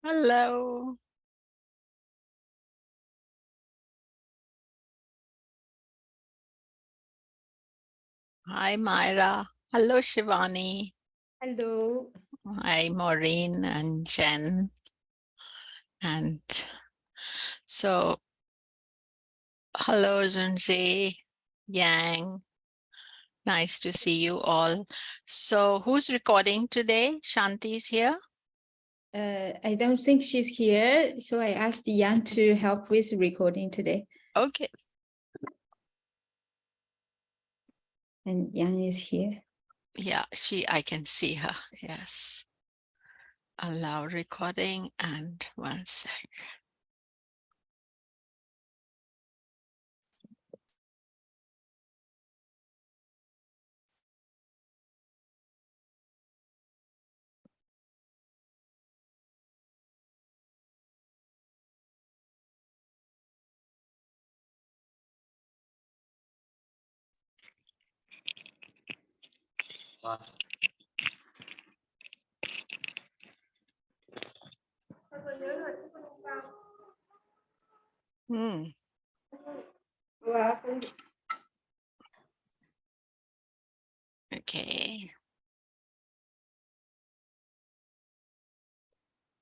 Hello. Hi, Myra. Hello, Shivani. Hello. Hi, Maureen and Jen. And so, hello, Junji, Yang. Nice to see you all. So, who's recording today? Shanti's here? I don't think she's here, so I asked Yang to help with recording today. Okay. And Yang is here. Yeah, I can see her. Yes. Allow recording and 1 sec. Hmm. Okay.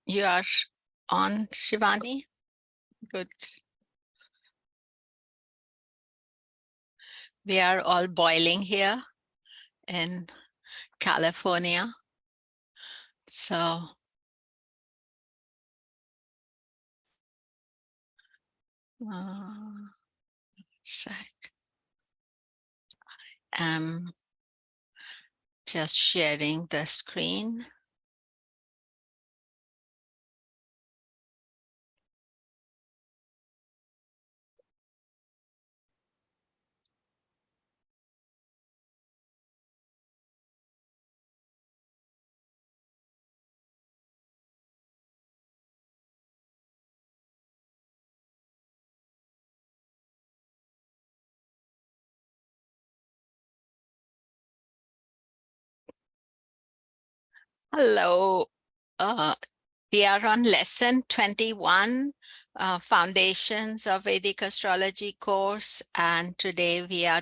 You are on, Shivani? Good. We are all boiling here in California. So sec. I'm just sharing the screen. Hello. We are on lesson 21, Foundations of Vedic Astrology course. And today we are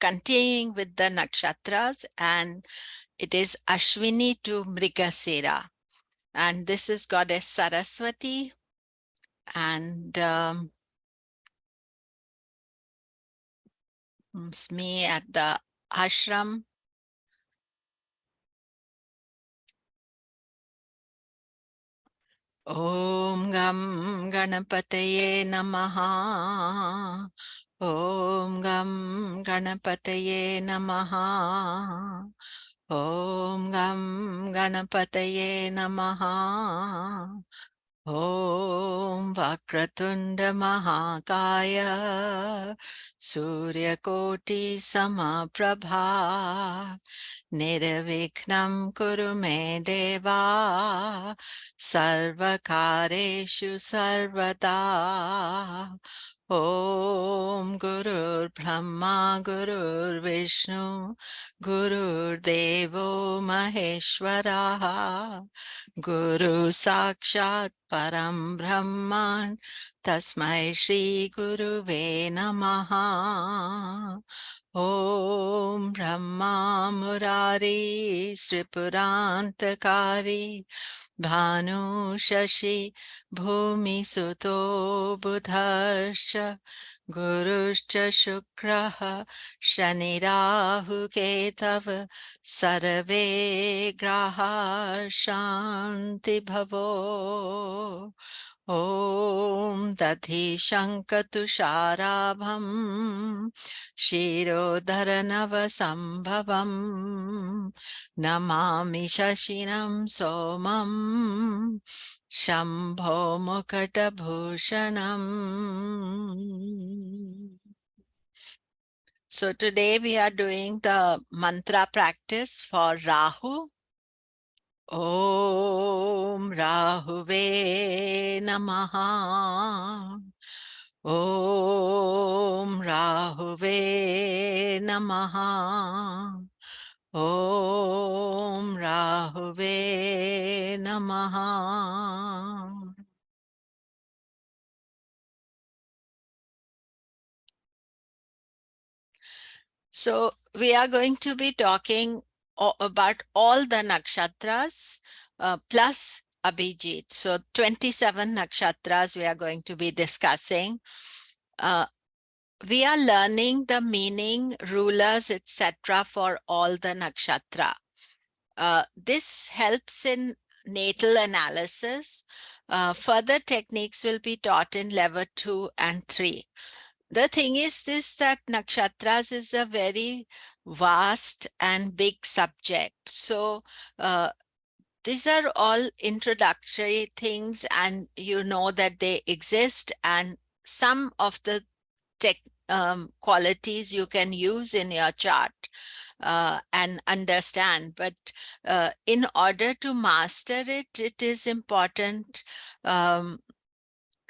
continuing with the Nakshatras, and it is Ashwini to Mrigasira. And this is Goddess Saraswati. And it's me at the ashram. Om Gam Ganapataye Namaha. Om Gam Ganapataye Namaha. Om Gam Ganapataye Namaha. Om Vakratunda Mahakaya Suryakoti Samaprabha Nirvikhnam Kuru Me Deva Sarvakareshu Sarvada. Om Gurur Brahma Gurur Vishnu Gurur Devo Maheshwara Guru Sakshat Param Brahman Tasmai Shri Guruve Namaha. Om Brahma Murari Sripurantakari Bhanu Shashi Bhumi Suto Budhascha Guruscha Shukraha Shanirahu Ketav Sarve Graha Shanti Bhavo. Om Dadhi Shankatusharabham Shirodharanava Sambhavam Namami Shashinam Somam Shambho Mukata Bhushanam. So today we are doing the mantra practice for Rahu. Om Rahuve Namaha. Om Rahuve Namaha. Om Rahuve Namaha. So we are going to be talking about all the nakshatras plus Abhijit. So 27 nakshatras we are going to be discussing. We are learning the meaning, rulers, etc. for all the nakshatra. This helps in natal analysis. Further techniques will be taught in level 2 and 3. The thing is this, that nakshatras is a very vast and big subject. So these are all introductory things, and you know that they exist, and some of the tech qualities you can use in your chart and understand. But in order to master it, it is important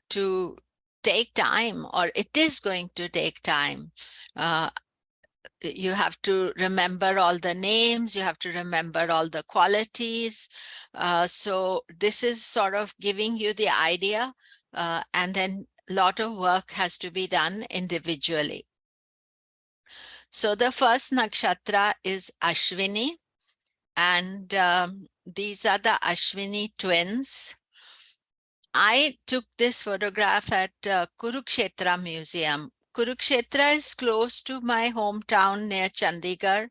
to take time, or it is going to take time. You have to remember all the names, you have to remember all the qualities. So this is sort of giving you the idea, and then a lot of work has to be done individually. So the first nakshatra is Ashwini, and these are the Ashwini twins. I took this photograph at Kurukshetra Museum. Kurukshetra is close to my hometown near Chandigarh,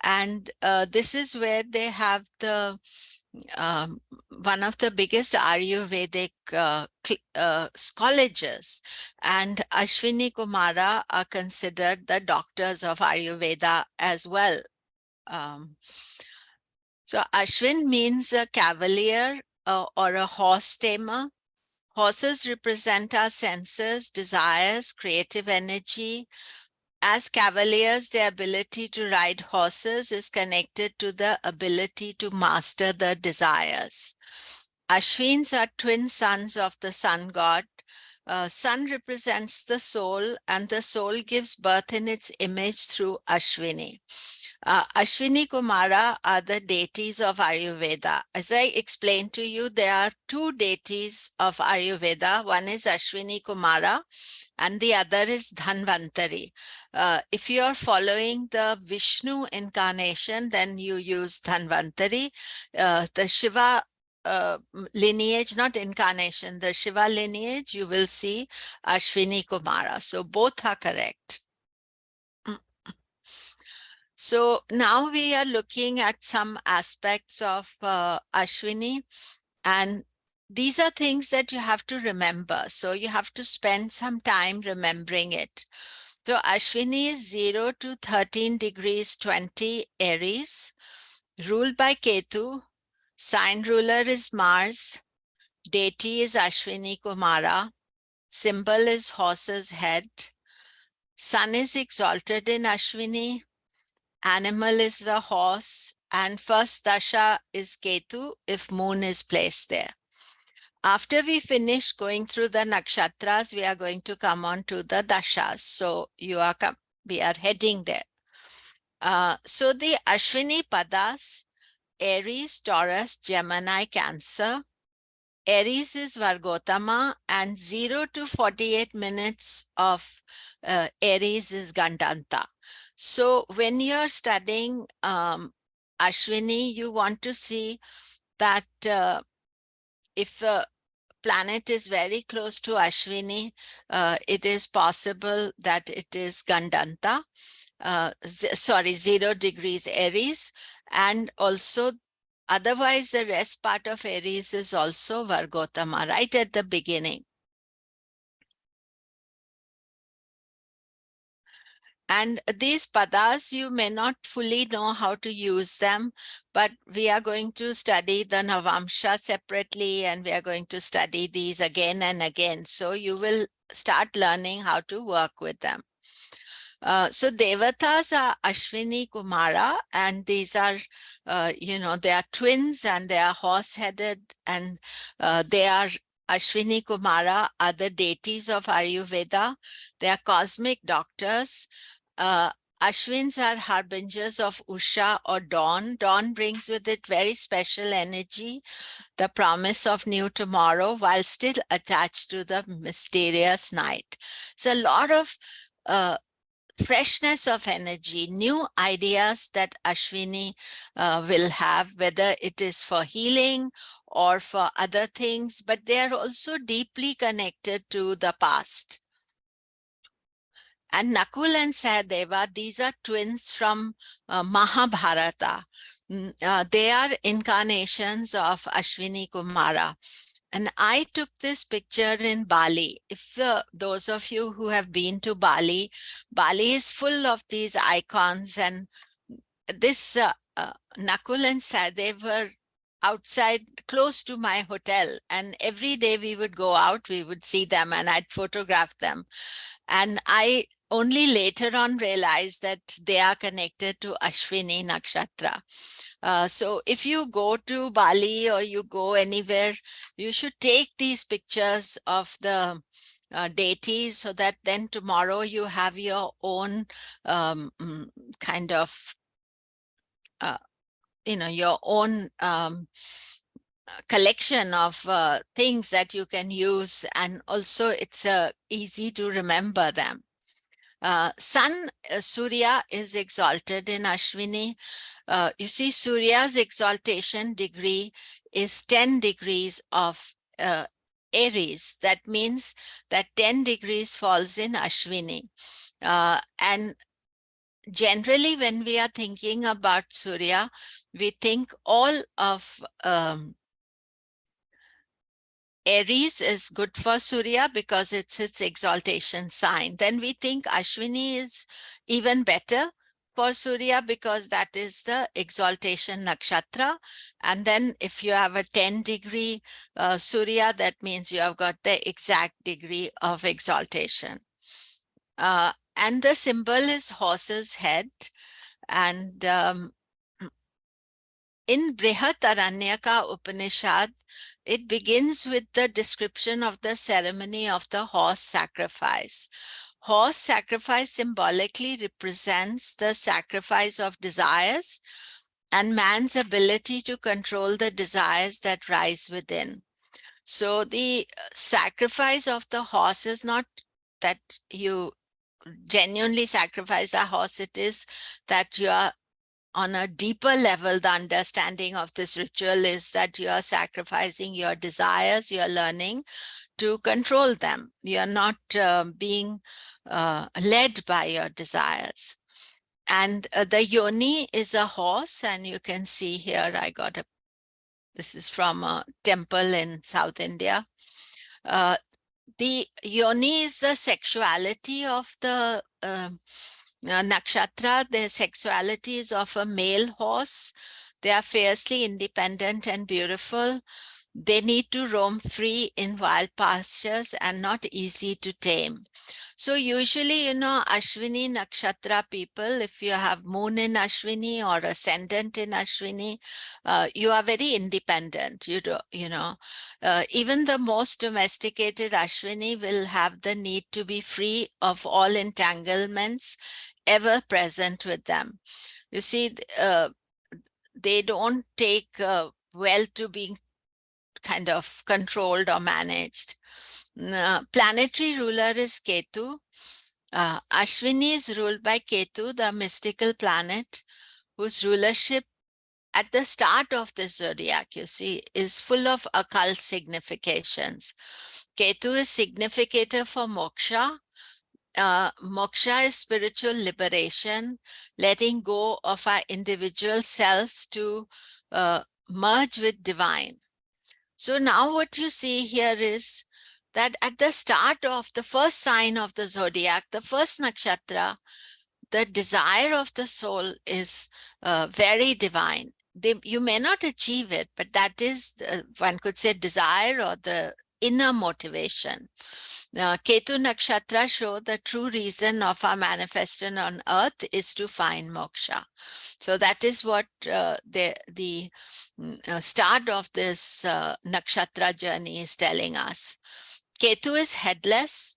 and this is where they have the one of the biggest Ayurvedic colleges, and Ashwini Kumara are considered the doctors of Ayurveda as well. So Ashwin means a cavalier or a horse tamer. Horses represent our senses, desires, creative energy. As cavaliers, the ability to ride horses is connected to the ability to master the desires. Ashwins are twin sons of the sun god. Sun represents the soul, and the soul gives birth in its image through Ashwini. Ashwini Kumara are the deities of Ayurveda. As I explained to you, there are two deities of Ayurveda. One is Ashwini Kumara, and the other is Dhanvantari. If you are following the Vishnu incarnation, then you use Dhanvantari. The Shiva lineage, not incarnation, the Shiva lineage, you will see Ashwini Kumara. So both are correct. So now we are looking at some aspects of Ashwini, and these are things that you have to remember. So you have to spend some time remembering it. So Ashwini is 0 to 13 degrees 20 Aries, ruled by Ketu. Sign ruler is Mars. Deity is Ashwini Kumara. Symbol is horse's head. Sun is exalted in Ashwini. Animal is the horse, and first dasha is Ketu if moon is placed there. After we finish going through the nakshatras, we are going to come on to the dashas. So we are heading there. So the Ashwini Padas, Aries, Taurus, Gemini, Cancer. Aries is Vargotama, and 0 to 48 minutes of Aries is Gandanta. So when you're studying Ashwini, you want to see that if a planet is very close to Ashwini, it is possible that it is Gandanta, 0 degrees Aries, and also otherwise the rest part of Aries is also Vargotama right at the beginning. And these padas, you may not fully know how to use them, but we are going to study the Navamsha separately, and we are going to study these again and again. So you will start learning how to work with them. So Devatas are Ashwini Kumara, and these are, they are twins and they are horse-headed, and they are Ashwini Kumara are the deities of Ayurveda. They are cosmic doctors. Ashwins are harbingers of Usha or dawn. Dawn brings with it very special energy, the promise of new tomorrow, while still attached to the mysterious night. So a lot of freshness of energy, new ideas that Ashwini will have, whether it is for healing or for other things, but they are also deeply connected to the past. And Nakul and Sahadeva, these are twins from Mahabharata. They are incarnations of Ashwini Kumara. And I took this picture in Bali. If those of you who have been to Bali, Bali is full of these icons. And this Nakul and Sadev were outside close to my hotel. And every day we would go out, we would see them and I'd photograph them. And I only later on realized that they are connected to Ashwini Nakshatra. So if you go to Bali or you go anywhere, you should take these pictures of the deities so that then tomorrow you have your own kind of, your own collection of things that you can use. And also it's easy to remember them. Sun, Surya is exalted in Ashwini. You see, Surya's exaltation degree is 10 degrees of Aries. That means that 10 degrees falls in Ashwini. And generally, when we are thinking about Surya, we think all of Aries is good for Surya because it's its exaltation sign. Then we think Ashwini is even better for Surya because that is the exaltation nakshatra. And then if you have a 10-degree Surya, that means you have got the exact degree of exaltation. And the symbol is horse's head. And in Brihadaranyaka Upanishad, it begins with the description of the ceremony of the horse sacrifice. Horse sacrifice symbolically represents the sacrifice of desires and man's ability to control the desires that rise within. So the sacrifice of the horse is not that you genuinely sacrifice a horse, it is that you are on a deeper level. The understanding of this ritual is that you are sacrificing your desires, you are learning to control them. You are not being led by your desires. And the yoni is a horse, and you can see here I got this is from a temple in South India. The yoni is the sexuality of the nakshatra. Their sexuality is of a male horse. They are fiercely independent and beautiful. They need to roam free in wild pastures and not easy to tame. So usually, Ashwini Nakshatra people, if you have moon in Ashwini or ascendant in Ashwini, you are very independent. Even the most domesticated Ashwini will have the need to be free of all entanglements ever present with them. You see, they don't take well to being kind of controlled or managed. Planetary ruler is Ketu. Ashwini is ruled by Ketu, the mystical planet, whose rulership at the start of the zodiac, you see, is full of occult significations. Ketu is significator for moksha. Moksha is spiritual liberation, letting go of our individual selves to merge with divine. So now what you see here is that at the start of the first sign of the zodiac, the first nakshatra, the desire of the soul is very divine. You may not achieve it, but that is, one could say, desire or the inner motivation. Ketu Nakshatra show the true reason of our manifestation on earth is to find moksha. So that is what the start of this Nakshatra journey is telling us. Ketu is headless.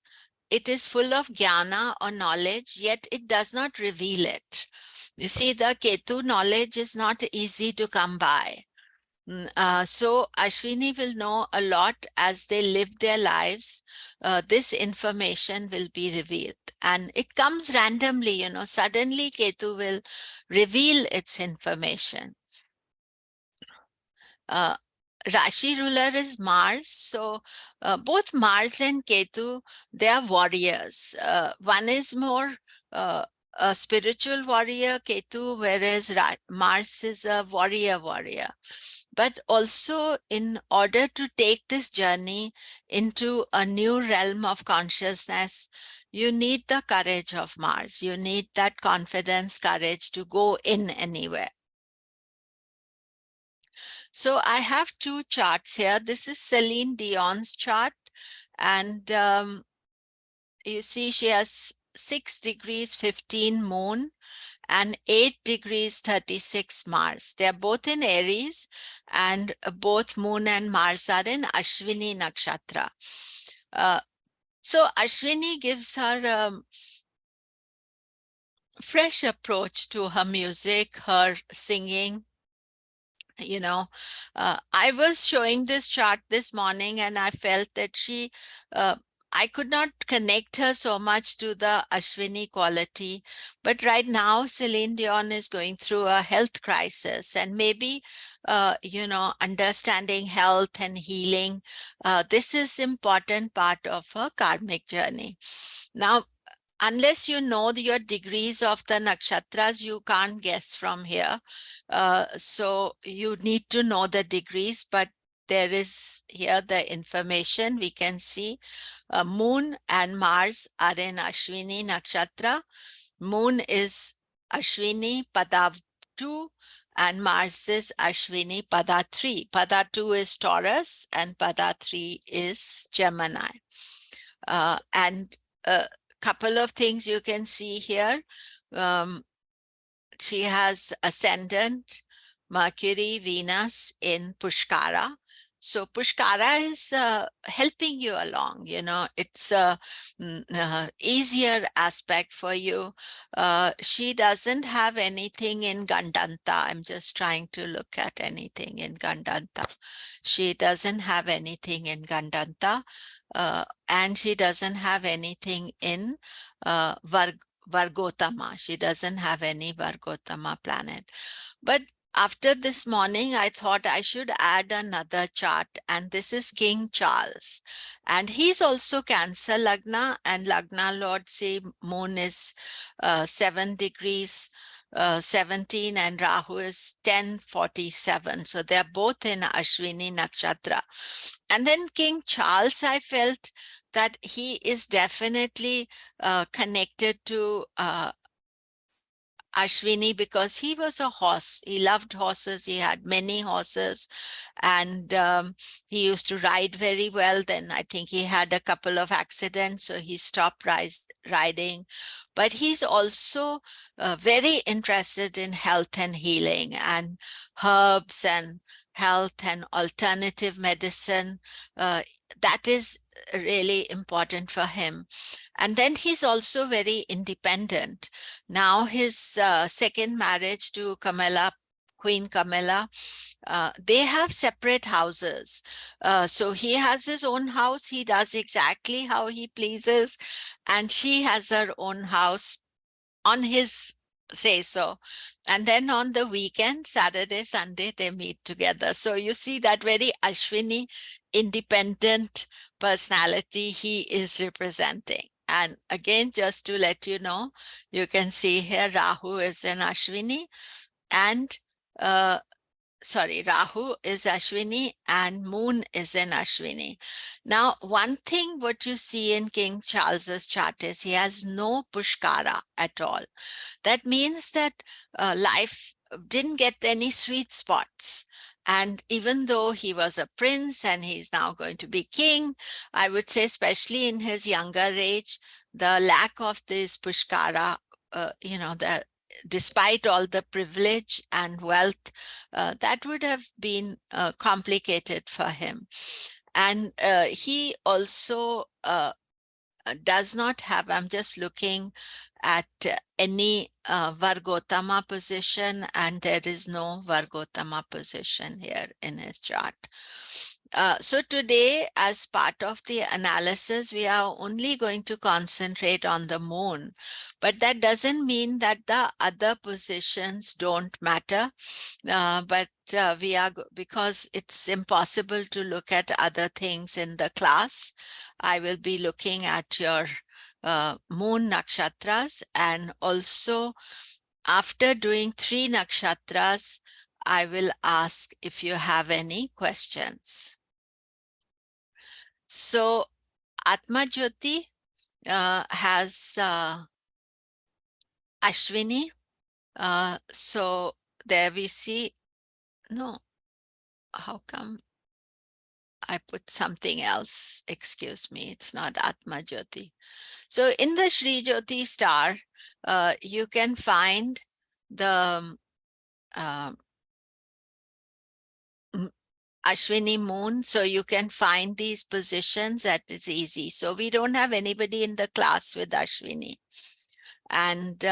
It is full of jnana or knowledge, yet it does not reveal it. You see, the Ketu knowledge is not easy to come by. So Ashwini will know a lot as they live their lives. This information will be revealed, and it comes randomly, you know, suddenly Ketu will reveal its information. Rashi ruler is Mars. So both Mars and Ketu, they are warriors. One is more a spiritual warrior, Ketu, whereas Mars is a warrior. But also, in order to take this journey into a new realm of consciousness, you need the courage of Mars. You need that confidence, courage to go in anywhere. So I have two charts here. This is Celine Dion's chart, and you see she has 6 degrees 15 moon and 8 degrees 36 Mars. They are both in Aries, and both moon and Mars are in Ashwini Nakshatra. So Ashwini gives her a fresh approach to her music, her singing. You know, I was showing this chart this morning, and I felt that I could not connect her so much to the Ashwini quality. But right now, Celine Dion is going through a health crisis, and maybe, you know, understanding health and healing, this is important part of her karmic journey. Now, unless you know your degrees of the nakshatras, you can't guess from here. So you need to know the degrees, but there is here the information we can see. Moon and Mars are in Ashwini Nakshatra. Moon is Ashwini Pada 2 and Mars is Ashwini Pada 3. Pada 2 is Taurus and Pada 3 is Gemini. And couple of things you can see here. She has ascendant Mercury, Venus in Pushkara. So Pushkara is helping you along, you know, it's a easier aspect for you. She doesn't have anything in Gandanta. I'm just trying to look at anything in Gandanta. She doesn't have anything in Gandanta, and she doesn't have anything in Vargotama. She doesn't have any Vargotama planet. But after this morning, I thought I should add another chart, and this is King Charles. And he's also Cancer Lagna, and Lagna Lord, see, Moon is 7 degrees 17 and Rahu is 1047. So they're both in Ashwini Nakshatra. And then King Charles, I felt that he is definitely connected to Ashwini because he was a horse. He loved horses. He had many horses, and he used to ride very well. Then I think he had a couple of accidents, so he stopped riding. But he's also very interested in health and healing and herbs and health and alternative medicine. That is really important for him. And then he's also very independent. Now his second marriage to Camilla, Queen Camilla, they have separate houses. So he has his own house. He does exactly how he pleases. And she has her own house on his say so. And then on the weekend, Saturday, Sunday, they meet together. So you see that very Ashwini independent personality he is representing. And again, just to let you know, you can see here Rahu is in Ashwini and Rahu is Ashwini and Moon is in Ashwini. Now, one thing what you see in King Charles's chart is he has no Pushkara at all. That means that life didn't get any sweet spots. And even though he was a prince and he's now going to be king, I would say, especially in his younger age, the lack of this Pushkara, you know, despite all the privilege and wealth, that would have been complicated for him. And he also does not have, I'm just looking at any Vargotama position, and there is no Vargotama position here in his chart. So today, as part of the analysis, we are only going to concentrate on the moon, but that doesn't mean that the other positions don't matter. We are, because it's impossible to look at other things in the class, I will be looking at your moon nakshatras, and also after doing 3 nakshatras, I will ask if you have any questions. So Atma Jyoti has Ashwini. So there we see, no, how come I put something else? Excuse me, it's not Atma Jyoti. So in the Shri Jyoti star, you can find the Ashwini moon. So you can find these positions, that is easy. So we don't have anybody in the class with Ashwini. And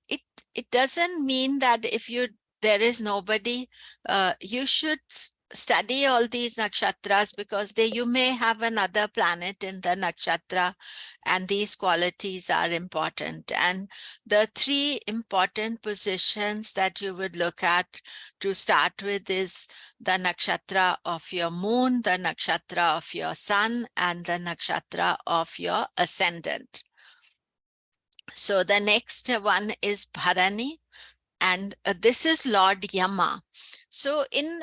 it doesn't mean that if there is nobody, you should study all these nakshatras, because you may have another planet in the nakshatra, and these qualities are important. And the 3 important positions that you would look at to start with is the nakshatra of your moon, the nakshatra of your sun, and the nakshatra of your ascendant. So the next one is Bharani, and this is Lord Yama. So in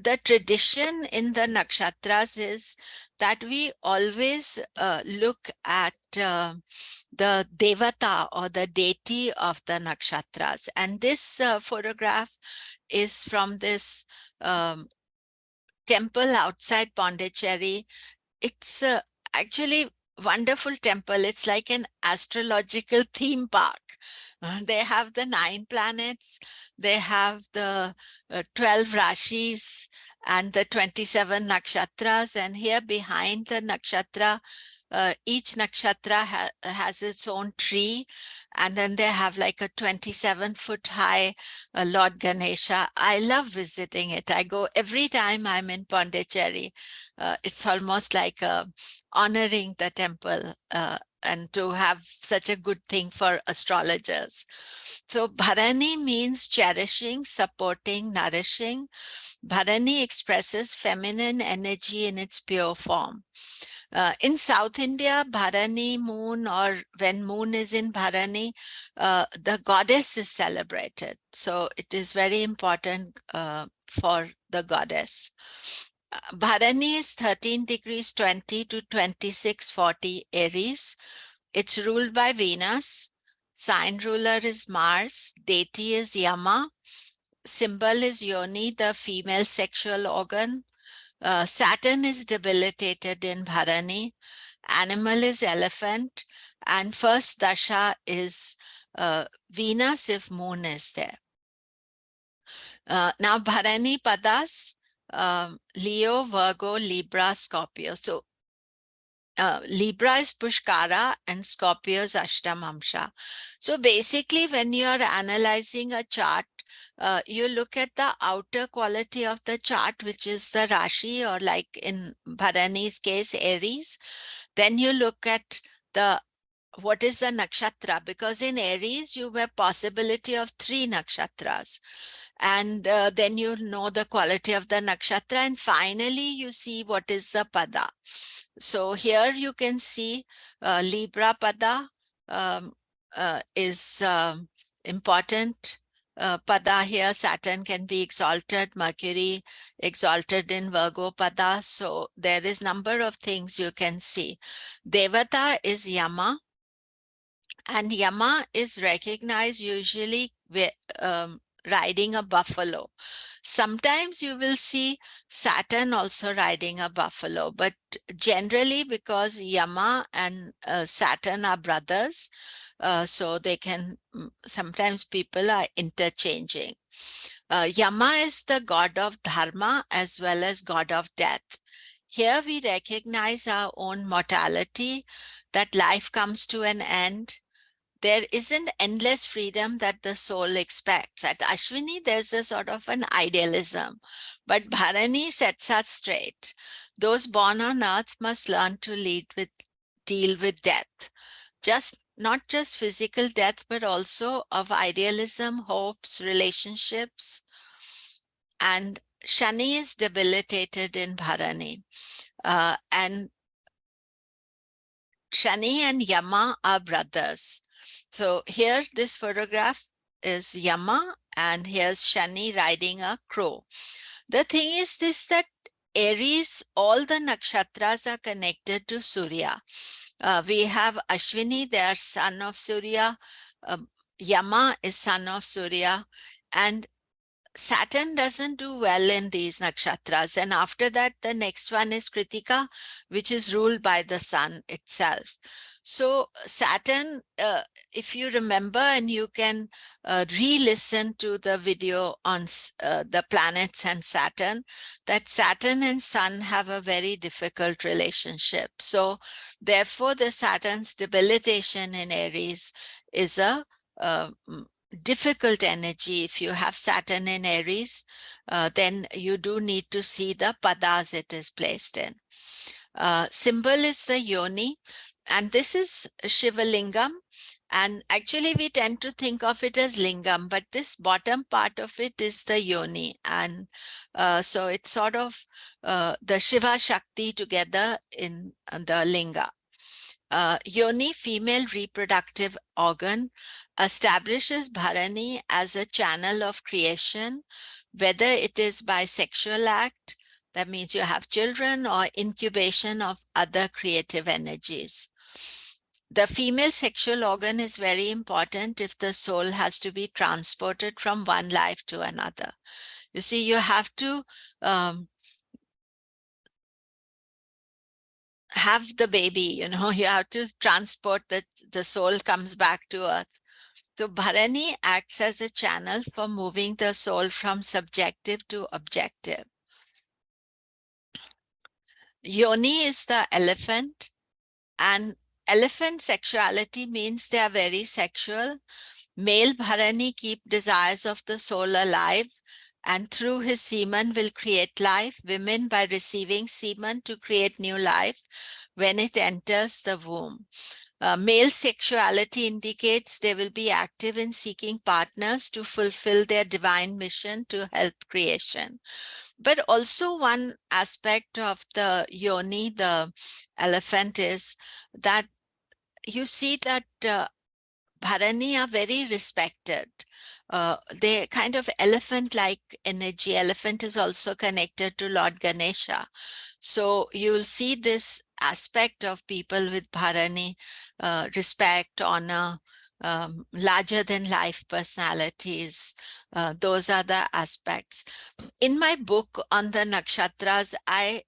the tradition in the nakshatras is that we always look at the devata or the deity of the nakshatras. And this photograph is from this temple outside Pondicherry. It's actually wonderful temple. It's like an astrological theme park. They have the 9 planets, they have the 12 rashis and the 27 nakshatras, and here behind the nakshatra, each nakshatra has its own tree, and then they have like a 27-foot high Lord Ganesha. I love visiting it. I go every time I'm in Pondicherry. It's almost like honoring the temple, and to have such a good thing for astrologers. So Bharani means cherishing, supporting, nourishing. Bharani expresses feminine energy in its pure form. In South India, Bharani moon, or when moon is in Bharani, the goddess is celebrated. So it is very important for the goddess. Bharani is 13 degrees 20 to 2640 Aries. It's ruled by Venus. Sign ruler is Mars. Deity is Yama. Symbol is Yoni, the female sexual organ. Saturn is debilitated in Bharani. Animal is elephant. And first dasha is Venus if moon is there. Now Bharani padas, Leo, Virgo, Libra, Scorpio. So Libra is Pushkara and Scorpio is Ashtamamsha. So basically, when you are analyzing a chart, you look at the outer quality of the chart, which is the Rashi, or like in Bharani's case, Aries. Then you look at what is the nakshatra, because in Aries, you have possibility of 3 nakshatras. And then you know the quality of the nakshatra, and finally you see what is the pada. So here you can see Libra pada is important. Pada here, Saturn can be exalted, Mercury exalted in Virgo pada. So there is number of things you can see. Devata is Yama, and Yama is recognized usually riding a buffalo. Sometimes you will see Saturn also riding a buffalo, but generally, because Yama and Saturn are brothers, so they can, sometimes people are interchanging. Yama is the god of dharma as well as god of death. Here we recognize our own mortality, that life comes to an end. There isn't endless freedom that the soul expects. At Ashwini, there's a sort of an idealism, but Bharani sets us straight. Those born on earth must learn to deal with death. Not just physical death, but also of idealism, hopes, relationships. And Shani is debilitated in Bharani. And Shani and Yama are brothers. So here, this photograph is Yama, and here's Shani riding a crow. The thing is this, that Aries, all the nakshatras are connected to Surya. We have Ashwini, they are son of Surya. Yama is son of Surya. And Saturn doesn't do well in these nakshatras. And after that, the next one is Kritika, which is ruled by the sun itself. So Saturn, if you remember, and you can re-listen to the video on the planets and Saturn, that Saturn and sun have a very difficult relationship. So therefore, the Saturn's debilitation in Aries is a difficult energy. If you have Saturn in Aries, then you do need to see the padas it is placed in. Symbol is the yoni, and this is Shivalingam. And actually, we tend to think of it as lingam, but this bottom part of it is the yoni. And so it's sort of the Shiva Shakti together in the linga. Yoni, female reproductive organ, establishes Bharani as a channel of creation, whether it is by sexual act, that means you have children, or incubation of other creative energies. The female sexual organ is very important if the soul has to be transported from one life to another. You see, you have to have the baby, you have to transport the soul comes back to earth. So Bharani acts as a channel for moving the soul from subjective to objective. Yoni is the elephant, and elephant sexuality means they are very sexual. Male Bharani keep desires of the soul alive, and through his semen will create life. Women by receiving semen to create new life when it enters the womb. Male sexuality indicates they will be active in seeking partners to fulfill their divine mission to help creation. But also one aspect of the yoni, the elephant, is that you see that Bharani are very respected. They kind of elephant-like energy. Elephant is also connected to Lord Ganesha. So you'll see this aspect of people with Bharani, respect, honor, larger than life personalities. Those are the aspects. In my book on the nakshatras, I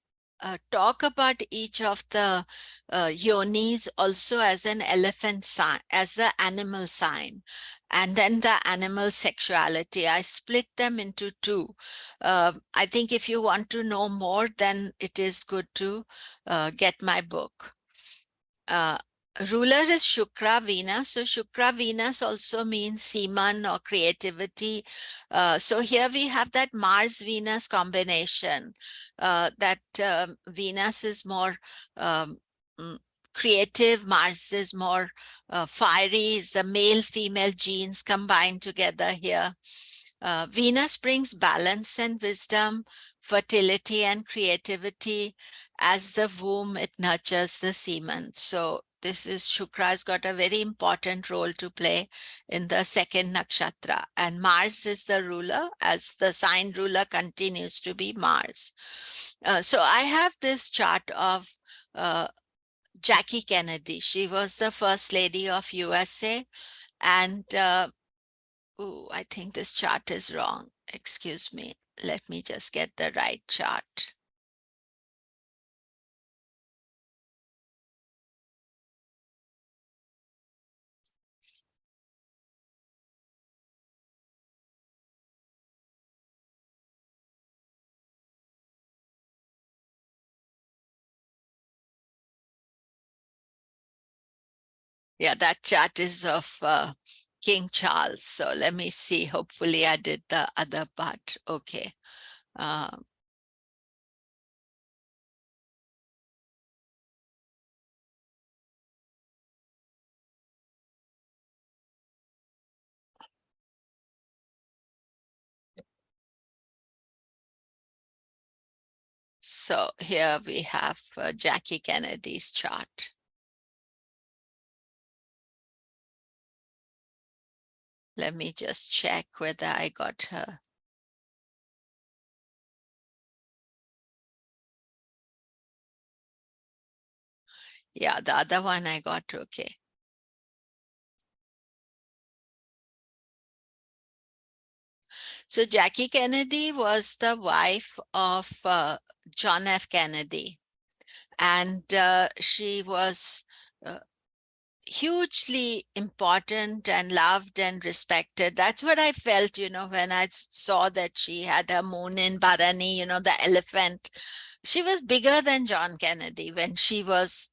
talk about each of the yonis also as an elephant sign, as the animal sign, and then the animal sexuality. I split them into two. I think if you want to know more, then it is good to get my book. Ruler is Shukra, Venus. So Shukra, Venus also means semen or creativity. So here we have that Mars-Venus combination, that Venus is more creative, Mars is more fiery. It's the male-female genes combined together here. Venus brings balance and wisdom, fertility and creativity. As the womb, it nurtures the semen. So this is Shukra has got a very important role to play in the second nakshatra. And Mars is the ruler, as the sign ruler continues to be Mars. So I have this chart of Jackie Kennedy. She was the first lady of USA. And oh, I think this chart is wrong. Excuse me. Let me just get the right chart. Yeah, that chart is of King Charles. So let me see. Hopefully I did the other part. Okay. So here we have Jackie Kennedy's chart. Let me just check whether I got her. Yeah, the other one I got, okay. So Jackie Kennedy was the wife of John F. Kennedy. And she was hugely important and loved and respected. That's what I felt, when I saw that she had her moon in Bharani, the elephant. She was bigger than John Kennedy when she was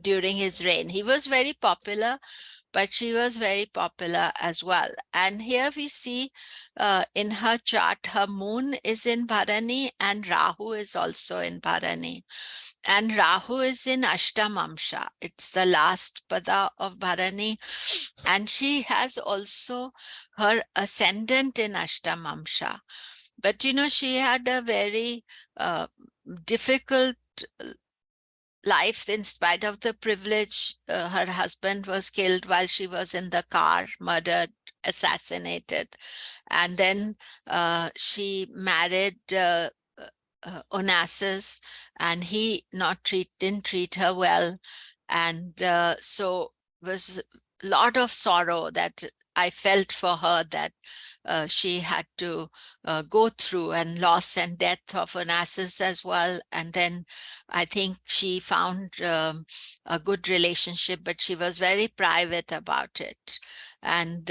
during his reign. He was very popular, but she was very popular as well. And here we see in her chart, her moon is in Bharani and Rahu is also in Bharani. And Rahu is in Ashtamamsha. It's the last pada of Bharani. And she has also her ascendant in Ashtamamsha. But she had a very difficult life in spite of the privilege. Her husband was killed while she was in the car, murdered, assassinated. And then she married Onassis, and he didn't treat her well. And so was a lot of sorrow that I felt for her, that she had to go through, and loss and death of Onassis as well. And then I think she found a good relationship, but she was very private about it. And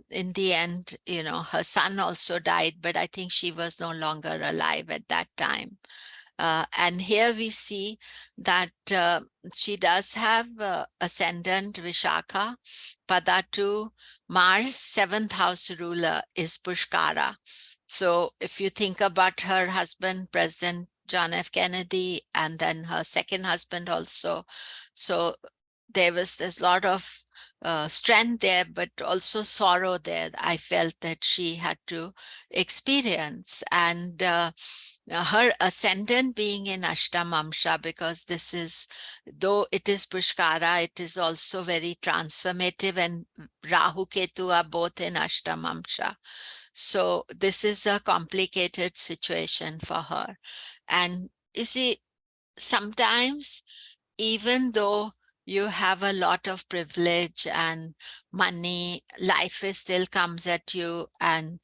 in the end, her son also died, but I think she was no longer alive at that time. And here we see that she does have ascendant Vishakha, Padatu, Mars, seventh house ruler is Pushkara. So if you think about her husband, President John F. Kennedy, and then her second husband also, so there's a lot of strength there, but also sorrow there. I felt that she had to experience. And her ascendant being in Ashtamamsha, because this is, though it is Pushkara, it is also very transformative, and Rahu Ketu are both in Ashtamamsha. So this is a complicated situation for her. And you see, sometimes even though you have a lot of privilege and money, life is still comes at you. And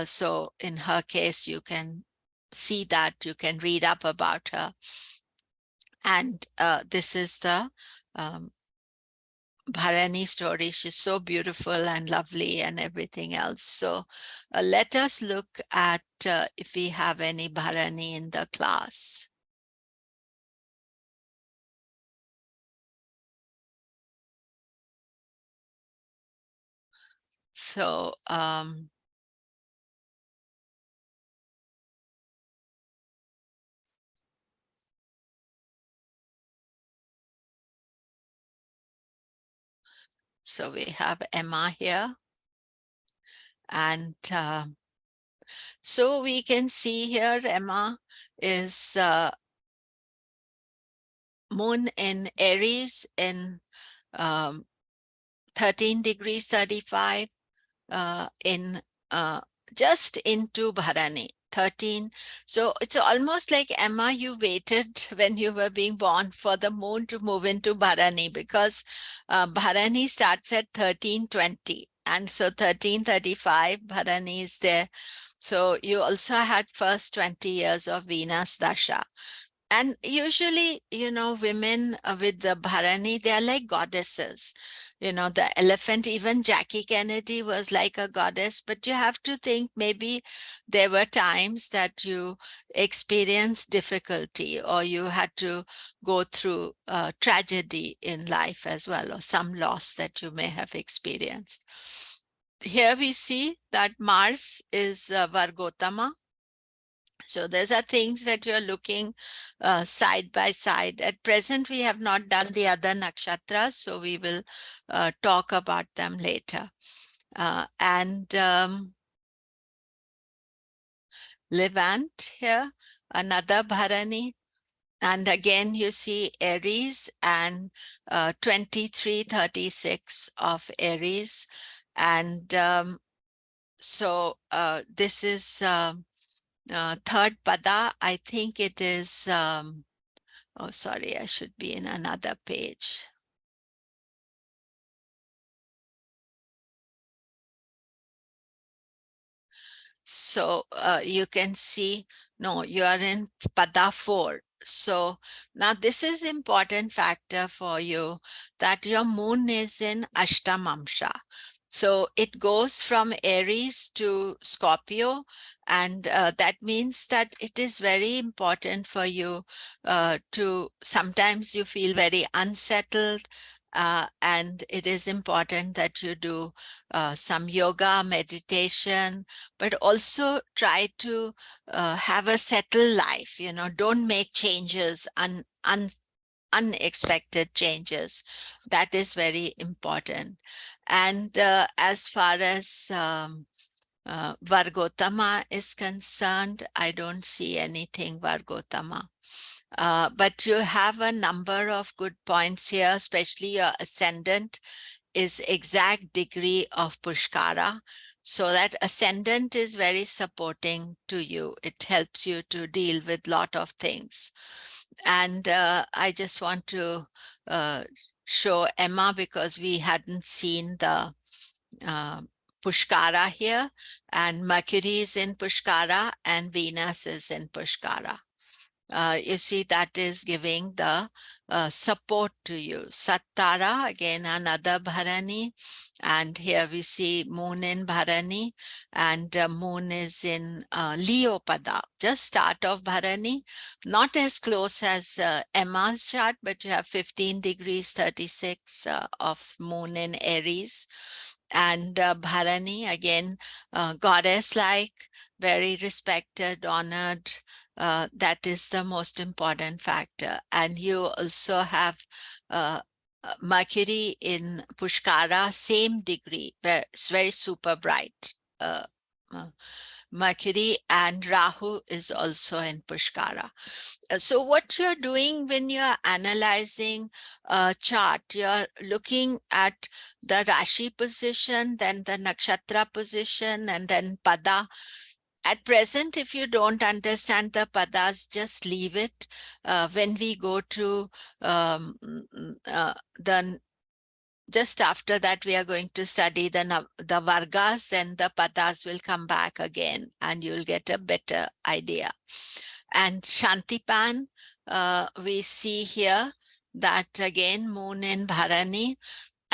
so in her case, you can see that, you can read up about her. And this is the Bharani story. She's so beautiful and lovely and everything else. So let us look at if we have any Bharani in the class. So so we have Emma here. And so we can see here, Emma is moon in Aries in 13 degrees 35 in just into Bharani, 13. So it's almost like, Emma, you waited when you were being born for the moon to move into Bharani, because Bharani starts at 1320. And so 1335, Bharani is there. So you also had first 20 years of Venus Dasha. And usually, women with the Bharani, they are like goddesses. you know, the elephant, even Jackie Kennedy was like a goddess, but you have to think maybe there were times that you experienced difficulty or you had to go through tragedy in life as well, or some loss that you may have experienced. Here we see that Mars is Vargotama. So those are things that you're looking side by side. At present, we have not done the other nakshatras, so we will talk about them later. Levant here, another Bharani. And again, you see Aries and 2336 of Aries. And so this is third pada. I think it is, oh, sorry, I should be in another page. So you can see, no, you are in pada 4. So now this is important factor for you, that your moon is in Ashtamamsha. So it goes from Aries to Scorpio, and that means that it is very important for you to, sometimes you feel very unsettled, and it is important that you do some yoga, meditation, but also try to have a settled life, you know, don't make changes, unexpected changes. That is very important. And as far as Vargotama is concerned, I don't see anything Vargotama. But you have a number of good points here, especially your ascendant is exact degree of Pushkara. So that ascendant is very supporting to you. It helps you to deal with lot of things. And I just want to show Emma, because we hadn't seen the Pushkara here, and Mercury is in Pushkara and Venus is in Pushkara. You see, that is giving the support to you. Sattara, again, another Bharani. And here we see moon in Bharani, and moon is in Leo Pada, just start of Bharani, not as close as Emma's chart, but you have 15 degrees 36 of moon in Aries. And Bharani, again, goddess-like, very respected, honored. That is the most important factor. And you also have Mercury in Pushkara, same degree, where it's very super bright. Mercury, and Rahu is also in Pushkara. So what you're doing when you're analyzing a chart, you're looking at the Rashi position, then the Nakshatra position, and then Pada. At present, if you don't understand the padas, just leave it. When we go to the, just after that, we are going to study the vargas, then the padas will come back again and you'll get a better idea. And Shantipan, we see here that again, moon in Bharani.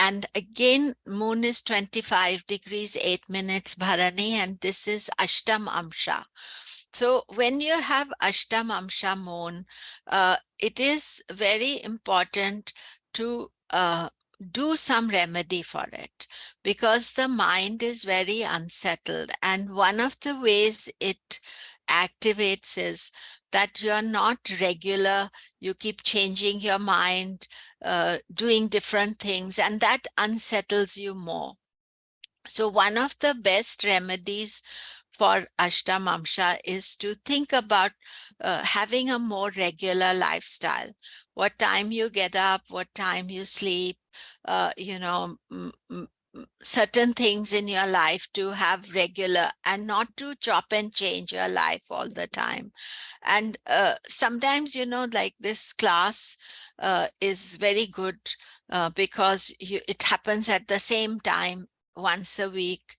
And again, moon is 25 degrees, 8 minutes Bharani, and this is Ashtam Amsha. So when you have Ashtam Amsha moon, it is very important to do some remedy for it, because the mind is very unsettled. And one of the ways it activates is that you're not regular, you keep changing your mind, doing different things, and that unsettles you more. So one of the best remedies for Ashtamamsha is to think about having a more regular lifestyle. What time you get up, what time you sleep, you know, certain things in your life to have regular, and not to chop and change your life all the time. And sometimes, you know, like this class is very good because it happens at the same time once a week.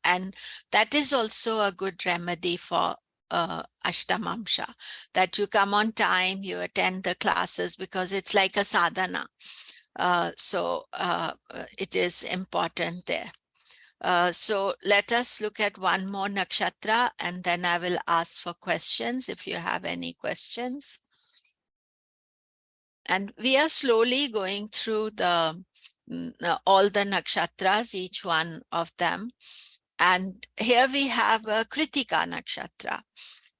And that is also a good remedy for Ashtamamsha, that you come on time, you attend the classes, because it's like a sadhana. So it is important there. So let us look at one more nakshatra, and then I will ask for questions if you have any questions. And we are slowly going through all the nakshatras, each one of them. And here we have a Kritika nakshatra.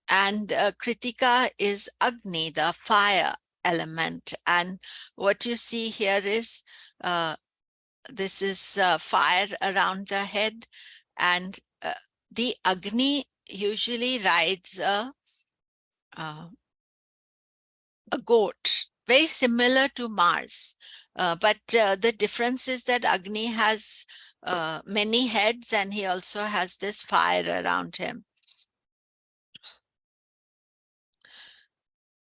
And Kritika is Agni, the fire element. And what you see here is this is fire around the head, and the Agni usually rides a goat, very similar to Mars. But the difference is that Agni has many heads, and he also has this fire around him.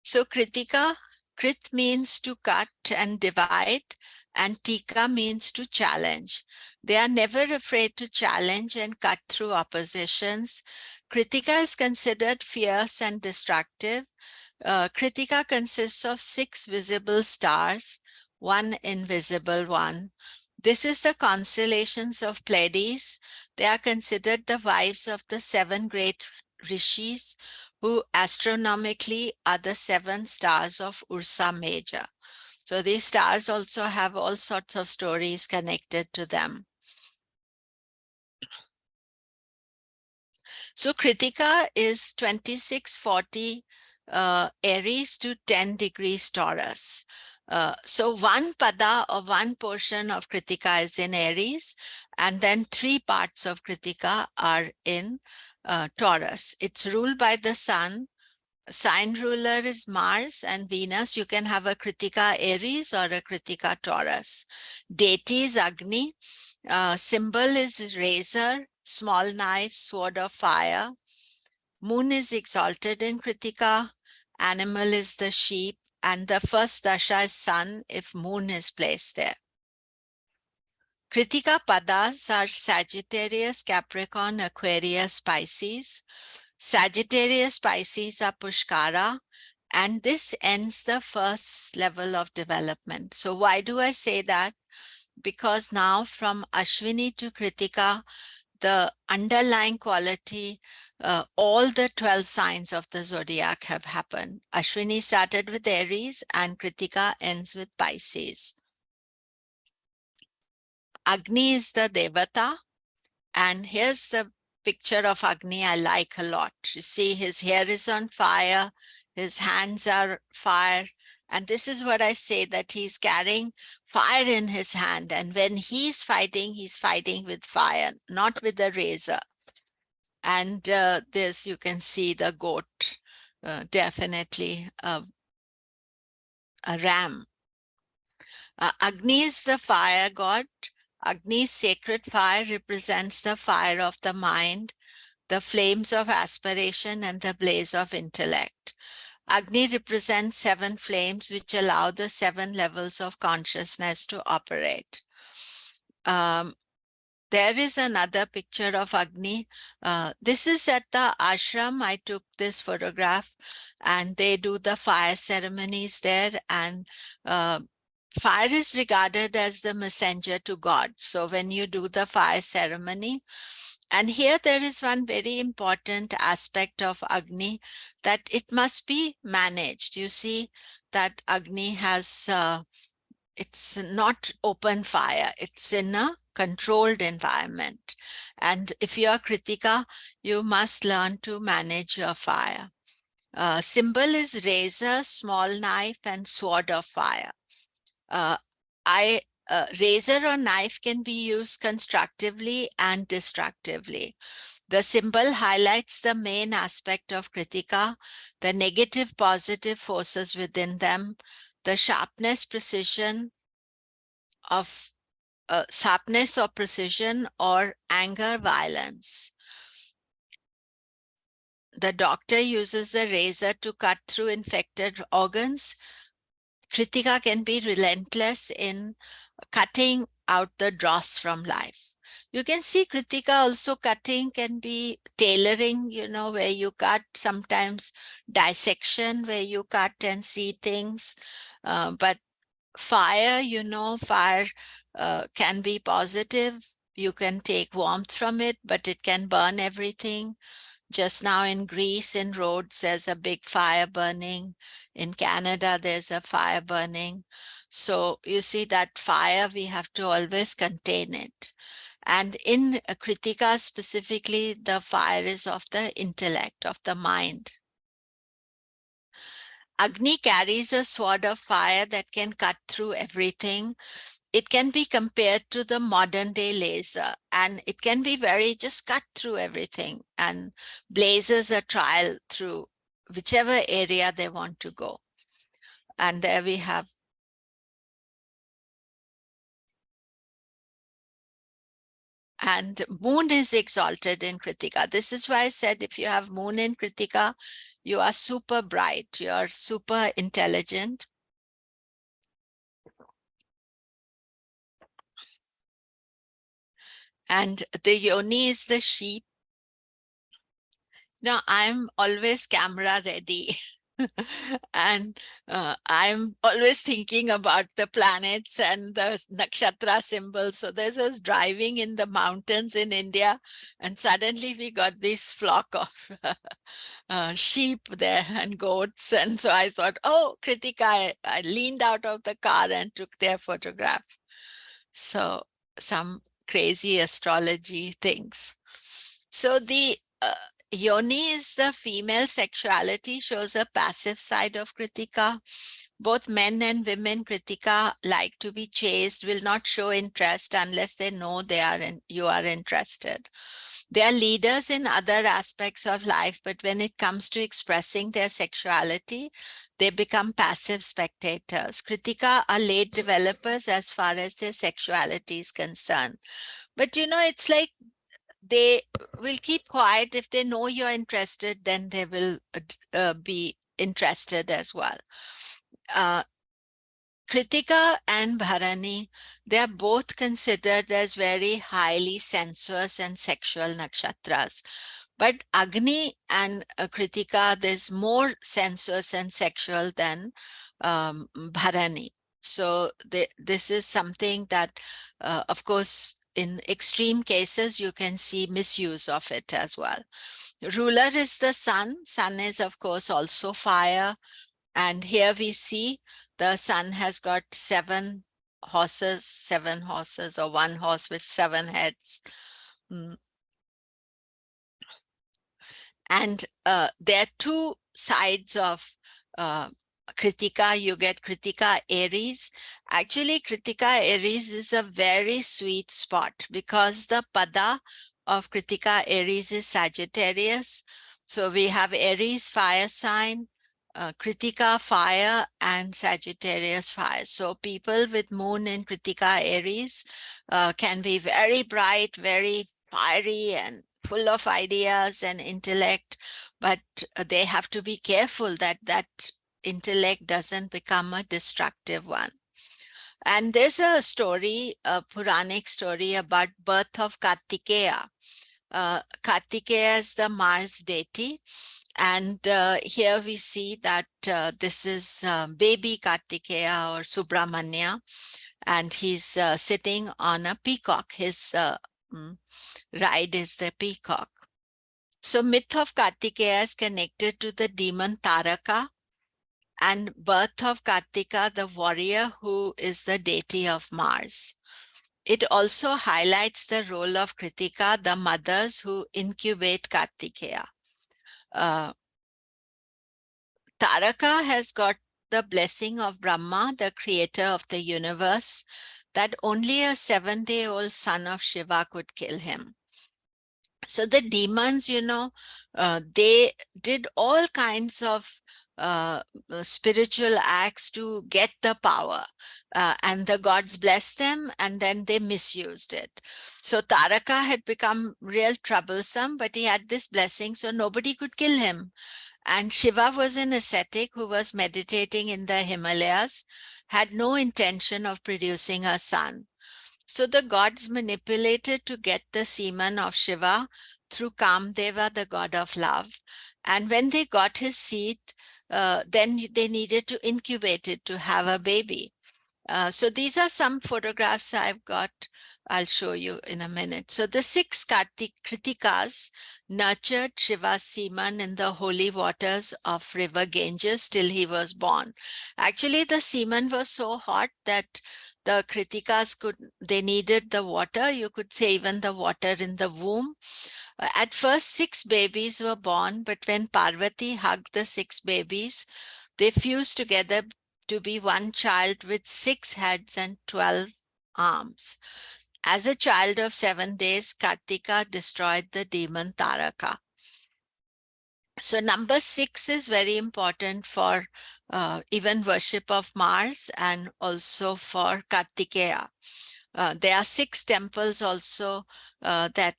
So Kritika, Krit means to cut and divide, and Tika means to challenge. They are never afraid to challenge and cut through oppositions. Kritika is considered fierce and destructive. Kritika consists of 6 visible stars, 1 invisible one. This is the constellations of Pleiades. They are considered the wives of the 7 great rishis, who astronomically are the 7 stars of Ursa Major. So these stars also have all sorts of stories connected to them. So Kritika is 2640 Aries to 10 degrees Taurus. So one pada or one portion of Kritika is in Aries, and then 3 parts of Kritika are in Taurus. It's ruled by the sun. Sign ruler is Mars and Venus. You can have a Kritika Aries or a Kritika Taurus. Deity is Agni. Symbol is razor, small knife, sword of fire. Moon is exalted in Kritika. Animal is the sheep. And the first dasha is sun if moon is placed there. Kritika padas are Sagittarius, Capricorn, Aquarius, Pisces. Sagittarius, Pisces are Pushkara, and this ends the first level of development. So why do I say that? Because now from Ashwini to Kritika, the underlying quality, all the 12 signs of the zodiac have happened. Ashwini started with Aries and Kritika ends with Pisces. Agni is the Devata, and here's the picture of Agni I like a lot. You see his hair is on fire, his hands are fire, and this is what I say, that he's carrying fire in his hand, and when he's fighting with fire, not with a razor. And this you can see the goat, definitely a ram. Agni is the fire god. Agni's sacred fire represents the fire of the mind, the flames of aspiration, and the blaze of intellect. Agni represents 7 flames which allow the 7 levels of consciousness to operate. There is another picture of Agni. This is at the ashram. I took this photograph, and they do the fire ceremonies there, and fire is regarded as the messenger to God. So when you do the fire ceremony, and here there is one very important aspect of Agni, that it must be managed. You see that Agni has, it's not open fire, it's in a controlled environment. And if you are Kritika, you must learn to manage your fire. Symbol is razor, small knife, and sword of fire. Razor or knife can be used constructively and destructively. The symbol highlights the main aspect of Kritika, the negative, positive forces within them, the sharpness, precision of sharpness or precision, or anger, violence. The doctor uses the razor to cut through infected organs. Kritika can be relentless in cutting out the dross from life. You can see Kritika also cutting can be tailoring, you know, where you cut, sometimes dissection, where you cut and see things. But fire, fire can be positive. You can take warmth from it, but it can burn everything. Just now in Greece, in Rhodes, there's a big fire burning. In Canada, there's a fire burning. So you see that fire, we have to always contain it. And in Kritika specifically, the fire is of the intellect, of the mind. Agni carries a sword of fire that can cut through everything. It can be compared to the modern day laser, and it can be very just cut through everything and blazes a trail through whichever area they want to go. And there we have. And moon is exalted in Kritika. This is why I said if you have moon in Kritika, you are super bright, you are super intelligent. And the yoni is the sheep. Now, I'm always camera ready. And I'm always thinking about the planets and the nakshatra symbols. So there's us driving in the mountains in India, and suddenly we got this flock of sheep there and goats. And so I thought, oh, Kritika, I leaned out of the car and took their photograph. So some crazy astrology things. So the yoni is the female sexuality, shows a passive side of Kritika. Both men and women, Kritika, like to be chased, will not show interest unless they know you are interested. They are leaders in other aspects of life, but when it comes to expressing their sexuality, they become passive spectators. Kritika are late developers as far as their sexuality is concerned. But it's like they will keep quiet. If they know you're interested, then they will be interested as well. Kritika and Bharani, they are both considered as very highly sensuous and sexual nakshatras. But Agni and Kritika, there's more sensuous and sexual than Bharani. So this is something that, of course, in extreme cases, you can see misuse of it as well. Ruler is the sun. Sun is, of course, also fire. And here we see the sun has got seven horses, or one horse with seven heads. And there are two sides of Kritika. You get Kritika Aries. Actually, Kritika Aries is a very sweet spot because the pada of Kritika Aries is Sagittarius. So we have Aries fire sign, Kritika fire, and Sagittarius fire. So people with moon in Kritika Aries can be very bright, very fiery, and full of ideas and intellect, but they have to be careful that that intellect doesn't become a destructive one. And there's a story, a Puranic story about birth of Kartikeya. Kartikeya is the Mars deity. And here we see that this is baby Kartikeya or Subramanya, and he's sitting on a peacock. His ride is the peacock. So myth of Kartikeya is connected to the demon Taraka, and birth of Kartika, the warrior who is the deity of Mars. It also highlights the role of Kritika, the mothers who incubate Kartikeya. Taraka has got the blessing of Brahma, the creator of the universe, that only a 7-day-old son of Shiva could kill him. So the demons, they did all kinds of spiritual acts to get the power, and the gods blessed them, and then they misused it. So Taraka had become real troublesome, but he had this blessing, so nobody could kill him. And Shiva was an ascetic who was meditating in the Himalayas, had no intention of producing a son. So the gods manipulated to get the semen of Shiva through Kamdeva, the god of love. And when they got his seed, then they needed to incubate it to have a baby. So these are some photographs I've got. I'll show you in a minute. So the 6 Kritikas nurtured Shiva's semen in the holy waters of river Ganges till he was born. Actually, the semen was so hot that the Kritikas they needed the water. You could say even the water in the womb. At first, 6 babies were born, but when Parvati hugged the 6 babies, they fused together to be one child with 6 heads and 12 arms. As a child of 7 days, Kartika destroyed the demon Taraka. So number 6 is very important for even worship of Mars and also for Kartikeya. There are 6 temples also that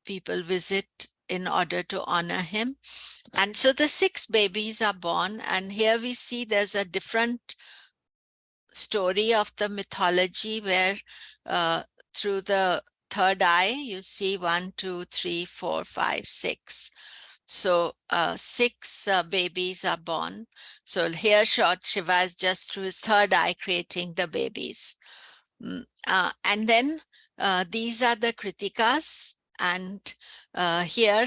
people visit in order to honor him. And so the 6 babies are born, and here we see there's a different story of the mythology where through the third eye you see 1, 2, 3, 4, 5, 6. So 6 babies are born. So here short Shiva is just through his third eye creating the babies. And then these are the Kritikas, and here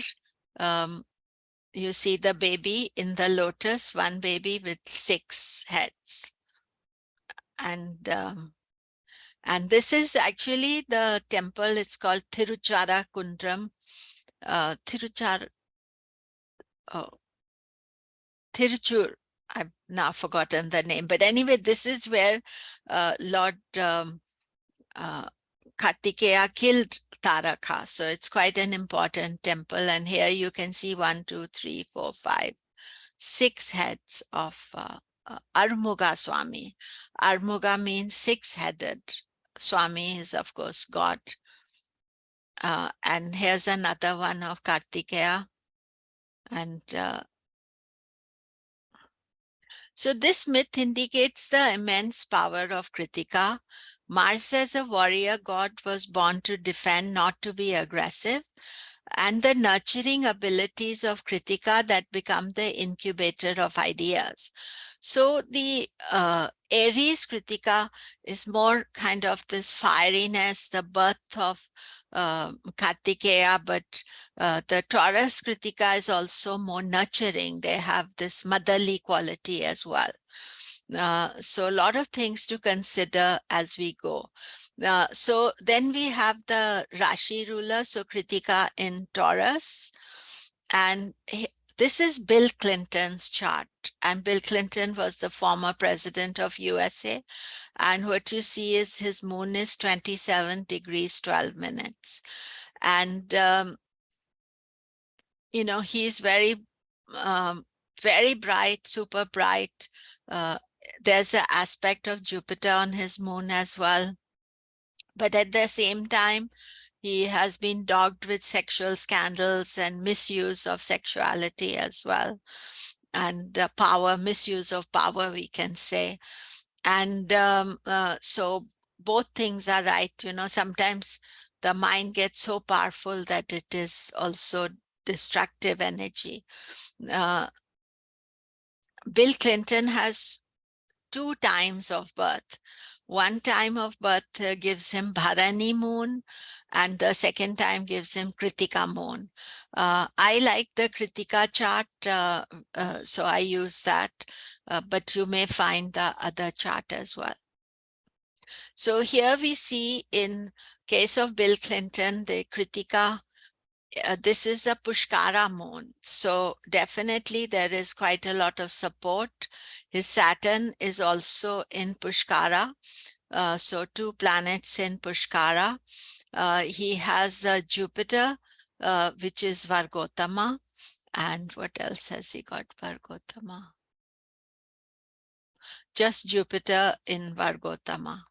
you see the baby in the lotus, one baby with 6 heads. And this is actually the temple. It's called Tiruchara Kundram. Tiruchur. I've now forgotten the name. But anyway, this is where Lord Kartikeya killed Taraka. So it's quite an important temple. And here you can see 1, 2, 3, 4, 5, 6 heads of Armuga Swami. Armuga means 6-headed. Swami is, of course, God. And here's another one of Kartikeya. And so this myth indicates the immense power of Kritika. Mars as a warrior god was born to defend, not to be aggressive, and the nurturing abilities of Kritika that become the incubator of ideas. So the Aries Kritika is more kind of this fieriness, the birth of Kartikeya, but the Taurus Kritika is also more nurturing. They have this motherly quality as well. So a lot of things to consider as we go. So then we have the Rashi ruler, so Kritika in Taurus. And this is Bill Clinton's chart. And Bill Clinton was the former president of USA. And what you see is his moon is 27 degrees, 12 minutes. And, you know, he's very, very bright, super bright. There's an aspect of Jupiter on his moon as well. But at the same time, he has been dogged with sexual scandals and misuse of sexuality as well. And power, misuse of power, we can say. And so both things are right. You know, sometimes the mind gets so powerful that it is also destructive energy. Bill Clinton has 2 times of birth. One time of birth gives him Bharani moon, and the second time gives him Kritika moon. I like the Kritika chart, so I use that, but you may find the other chart as well. So here we see in case of Bill Clinton, the Kritika, this is a Pushkara moon. So definitely there is quite a lot of support. His Saturn is also in Pushkara. So 2 planets in Pushkara. He has Jupiter, which is Vargotama. And what else has he got? Vargotama. Just Jupiter in Vargotama.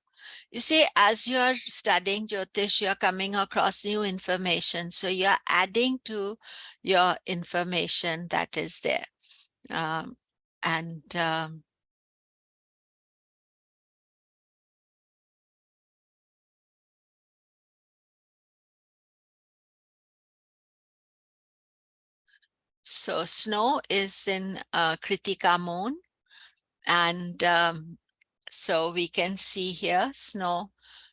You see, as you're studying Jyotish, you're coming across new information. So you're adding to your information that is there. So snow is in Kritika moon, and so we can see here, snow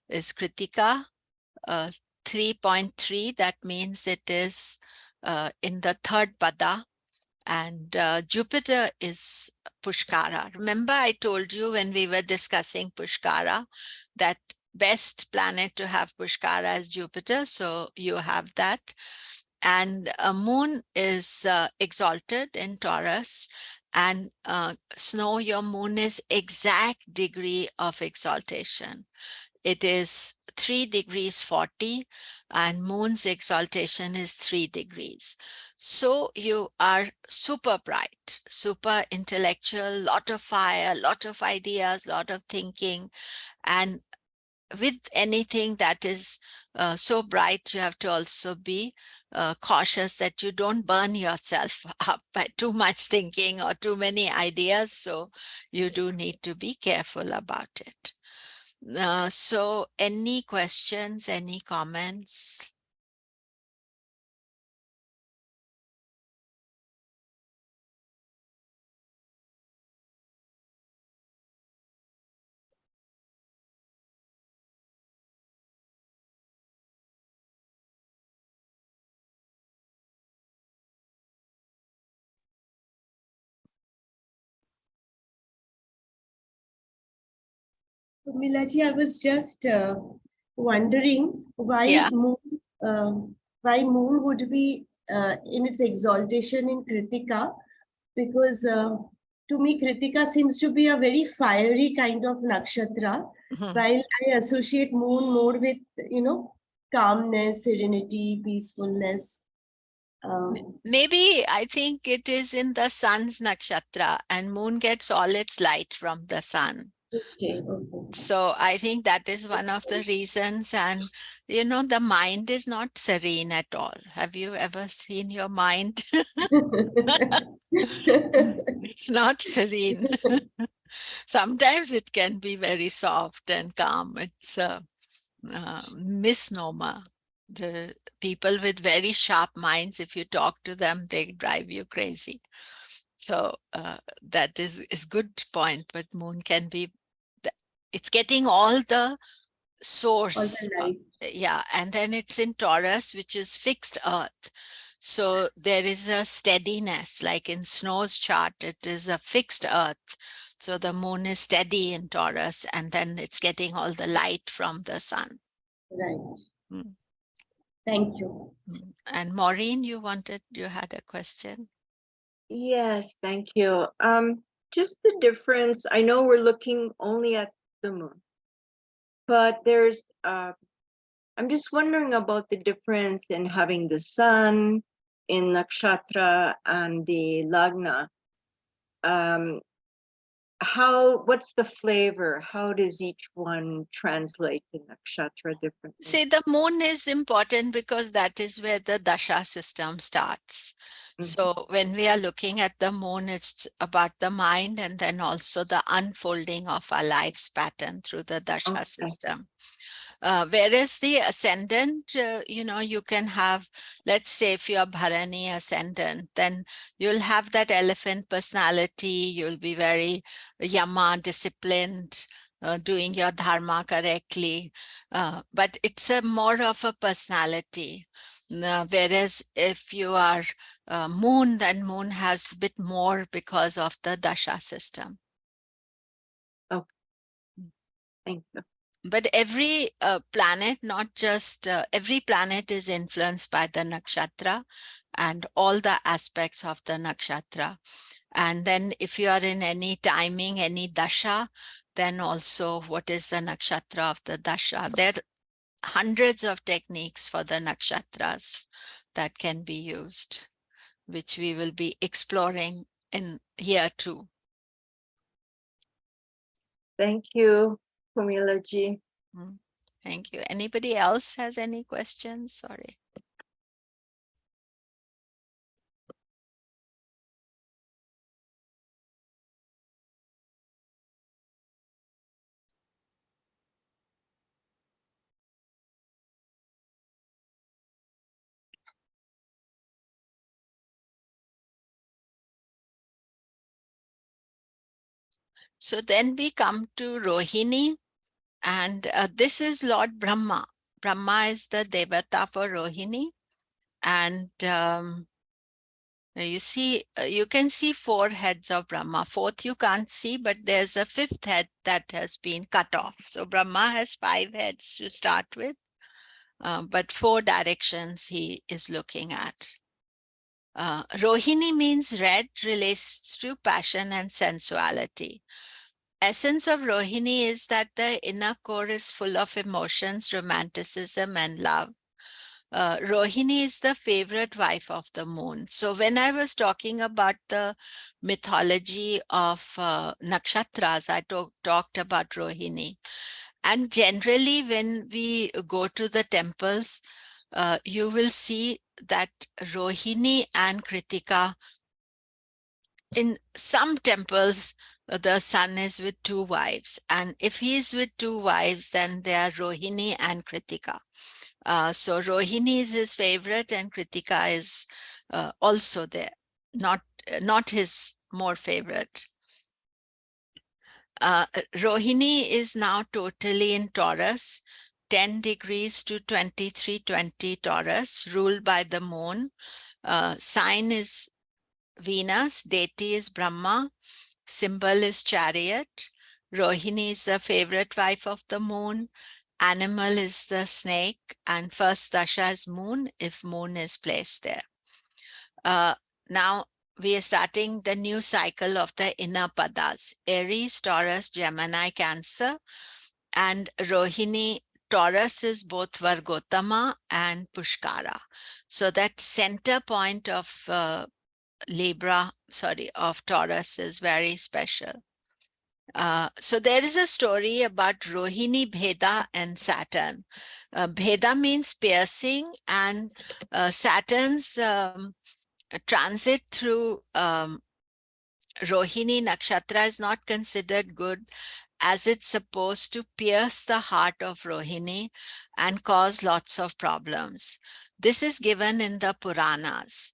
is Kritika, 3.3. That means it is in the third pada. And Jupiter is Pushkara. Remember, I told you when we were discussing Pushkara that best planet to have Pushkara is Jupiter. So you have that. And moon is exalted in Taurus. And snow, your moon is exact degree of exaltation. It is 3 degrees 40, and moon's exaltation is 3 degrees. So you are super bright, super intellectual, lot of fire, lot of ideas, lot of thinking. And with anything that is so bright, you have to also be cautious that you don't burn yourself up by too much thinking or too many ideas. So you do need to be careful about it. So any questions, any comments? Milaji, I was just wondering Yeah. uh, why moon would be in its exaltation in Kritika, because to me Kritika seems to be a very fiery kind of nakshatra, Mhm. while I associate moon more with calmness, serenity, peacefulness. Maybe I think it is in the sun's nakshatra, and moon gets all its light from the sun. Okay, okay. So I think that is one of the reasons. And, the mind is not serene at all. Have you ever seen your mind? It's not serene. Sometimes it can be very soft and calm. It's a misnomer. The people with very sharp minds, if you talk to them, they drive you crazy. So that is good point. But moon can be, it's getting all the All source. the light. Yeah, and then it's in Taurus, which is fixed earth. So there is a steadiness, like in snow's chart, it is a fixed earth. So the moon is steady in Taurus, and then it's getting all the light from the sun. Right. Mm. Thank you. And Maureen, you had a question? Yes, thank you. Just the difference. I know we're looking only at the moon, but I'm just wondering about the difference in having the sun in nakshatra and the lagna. What's the flavor? How does each one translate to nakshatra differently? See, the moon is important because that is where the dasha system starts. So when we are looking at the moon, it's about the mind and then also the unfolding of our life's pattern through the dasha system. Whereas the ascendant, you can have, let's say if you're Bharani ascendant, then you'll have that elephant personality. You'll be very yama, disciplined, doing your dharma correctly. But it's more of a personality. Whereas if you are moon, then moon has a bit more because of the dasha system. Okay. Thank you. But every planet, not just every planet is influenced by the nakshatra and all the aspects of the nakshatra. And then if you are in any timing, any dasha, then also what is the nakshatra of the dasha? There are hundreds of techniques for the nakshatras that can be used, which we will be exploring in here too. Thank you, Kumilaji. Thank you. Anybody else has any questions? Sorry. So then we come to Rohini, and this is Lord Brahma. Brahma is the Devata for Rohini. And you see, you can see 4 heads of Brahma. 4th you can't see, but there's a 5th head that has been cut off. So Brahma has 5 heads to start with, but 4 directions he is looking at. Rohini means red, relates to passion and sensuality. Essence of Rohini is that the inner core is full of emotions, romanticism, and love. Rohini is the favorite wife of the moon. So when I was talking about the mythology of nakshatras, I talked about Rohini. And generally, when we go to the temples, you will see that Rohini and Kritika, in some temples, the sun is with 2 wives. And if he is with 2 wives, then they are Rohini and Kritika. So Rohini is his favorite and Kritika is also there, not his more favorite. Rohini is now totally in Taurus, 10 degrees to 2320 Taurus, ruled by the moon. Sign is Venus, deity is Brahma, symbol is chariot. Rohini is the favorite wife of the moon. Animal is the snake, and first dasha is moon if moon is placed there. Now we are starting the new cycle of the inner padas: Aries, Taurus, Gemini, Cancer, and Rohini. Taurus is both Vargotama and Pushkara. So that center point of of Taurus is very special. So there is a story about Rohini, Bheda, and Saturn. Bheda means piercing, and Saturn's transit through Rohini Nakshatra is not considered good, as it's supposed to pierce the heart of Rohini and cause lots of problems. This is given in the Puranas.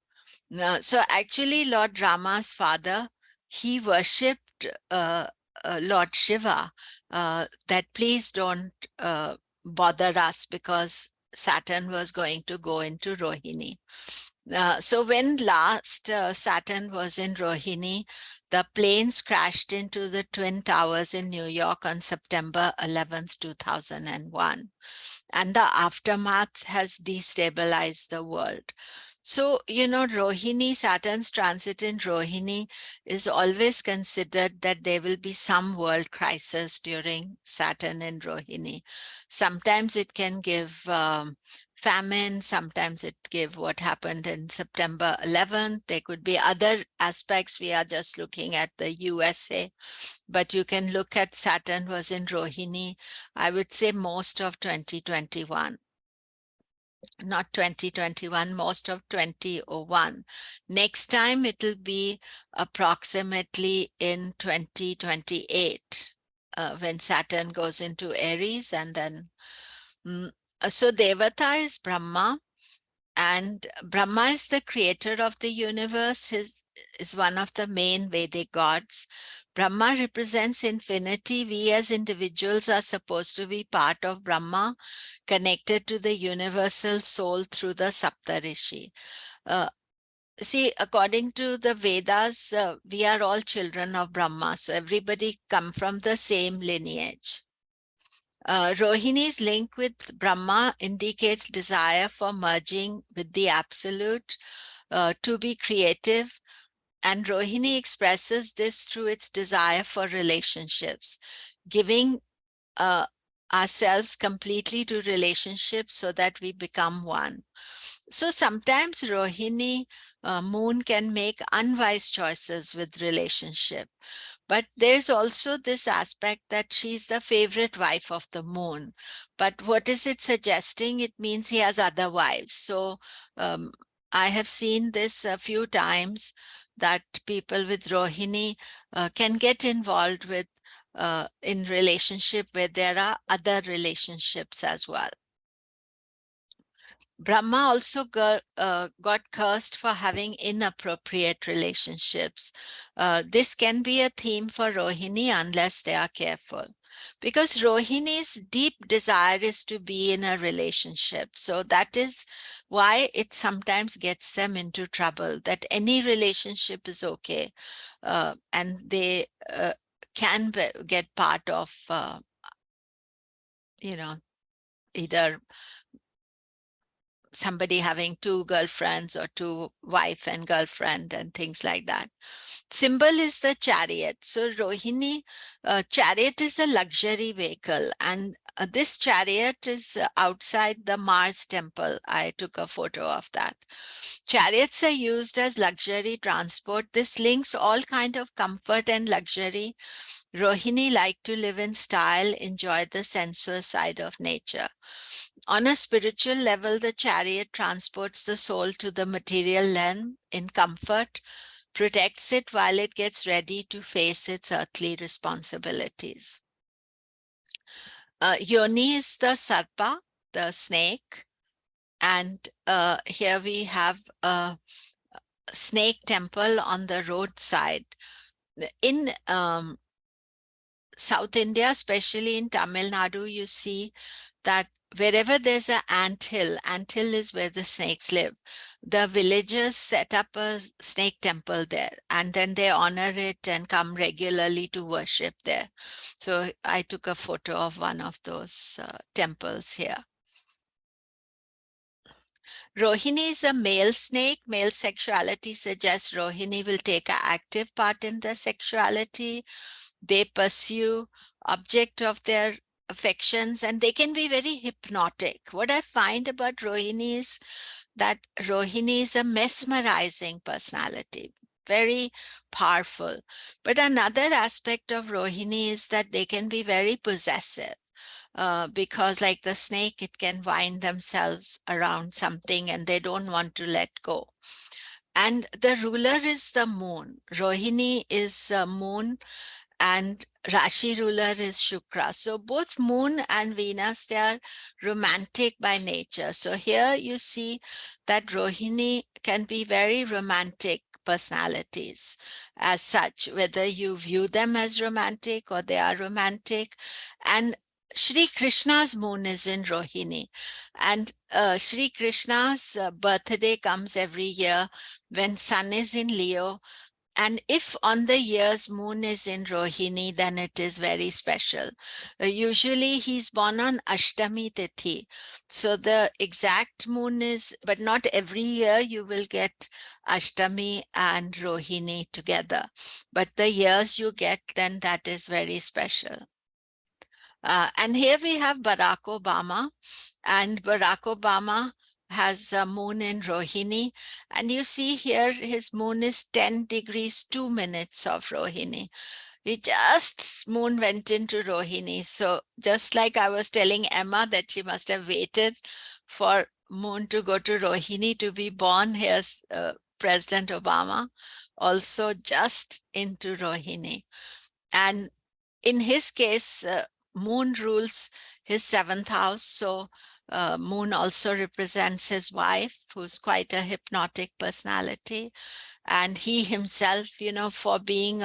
So actually, Lord Rama's father, he worshipped Lord Shiva, that please don't bother us because Saturn was going to go into Rohini. So when last Saturn was in Rohini, the planes crashed into the Twin Towers in New York on September 11th, 2001. And the aftermath has destabilized the world. So, you know, Rohini, Saturn's transit in Rohini is always considered that there will be some world crisis during Saturn in Rohini. Sometimes it can give famine, sometimes it give what happened in September 11th. There could be other aspects. We are just looking at the USA, but you can look at Saturn was in Rohini, I would say most of 2021. Not 2021, most of 2001. Next time it will be approximately in 2028 when Saturn goes into Aries, and then so Devata is Brahma, and Brahma is the creator of the universe. He is one of the main Vedic gods. Brahma represents infinity. We as individuals are supposed to be part of Brahma, connected to the universal soul through the Saptarishi. See, according to the Vedas, we are all children of Brahma. So everybody come from the same lineage. Rohini's link with Brahma indicates desire for merging with the absolute, to be creative. And Rohini expresses this through its desire for relationships, giving ourselves completely to relationships so that we become one. So sometimes Rohini moon can make unwise choices with relationship. But there's also this aspect that she's the favorite wife of the moon. But what is it suggesting? It means he has other wives. So I have seen this a few times, that people with Rohini can get involved with in relationship where there are other relationships as well. Brahma also got cursed for having inappropriate relationships. This can be a theme for Rohini unless they are careful. Because Rohini's deep desire is to be in a relationship. So that is why it sometimes gets them into trouble, that any relationship is okay. And they can get part of, either somebody having two girlfriends or two wife and girlfriend and things like that. Symbol is the chariot. So Rohini, chariot is a luxury vehicle, and this chariot is outside the Mars temple. I took a photo of that. Chariots are used as luxury transport. This links all kind of comfort and luxury. Rohini like to live in style, enjoy the sensuous side of nature. On a spiritual level, the chariot transports the soul to the material realm in comfort, protects it while it gets ready to face its earthly responsibilities. Yoni is the sarpa, the snake, and here we have a snake temple on the roadside. In South India, especially in Tamil Nadu, you see that wherever there's an anthill is where the snakes live. The villagers set up a snake temple there, and then they honor it and come regularly to worship there. So I took a photo of one of those temples here. Rohini is a male snake. Male sexuality suggests Rohini will take an active part in their sexuality. They pursue object of their affections, and they can be very hypnotic. What I find about Rohini is that Rohini is a mesmerizing personality, very powerful. But another aspect of Rohini is that they can be very possessive. Because like the snake, it can wind themselves around something and they don't want to let go. And the ruler is the moon. Rohini is moon, and Rashi ruler is Shukra. So both moon and Venus, they are romantic by nature. So here you see that Rohini can be very romantic personalities as such, whether you view them as romantic or they are romantic. And Shri Krishna's moon is in Rohini, and Shri Krishna's birthday comes every year when sun is in Leo. And if on the year's moon is in Rohini, then it is very special. Usually he's born on Ashtami Tithi. So the exact moon is, but not every year you will get Ashtami and Rohini together. But the years you get, then that is very special. And here we have Barack Obama. And Barack Obama has a moon in Rohini. And you see here, his moon is 10 degrees, 2 minutes of Rohini. Moon went into Rohini. So just like I was telling Emma that she must have waited for moon to go to Rohini to be born, here's President Obama also just into Rohini. And in his case, moon rules his 7th house. So moon also represents his wife, who's quite a hypnotic personality. And he himself, for being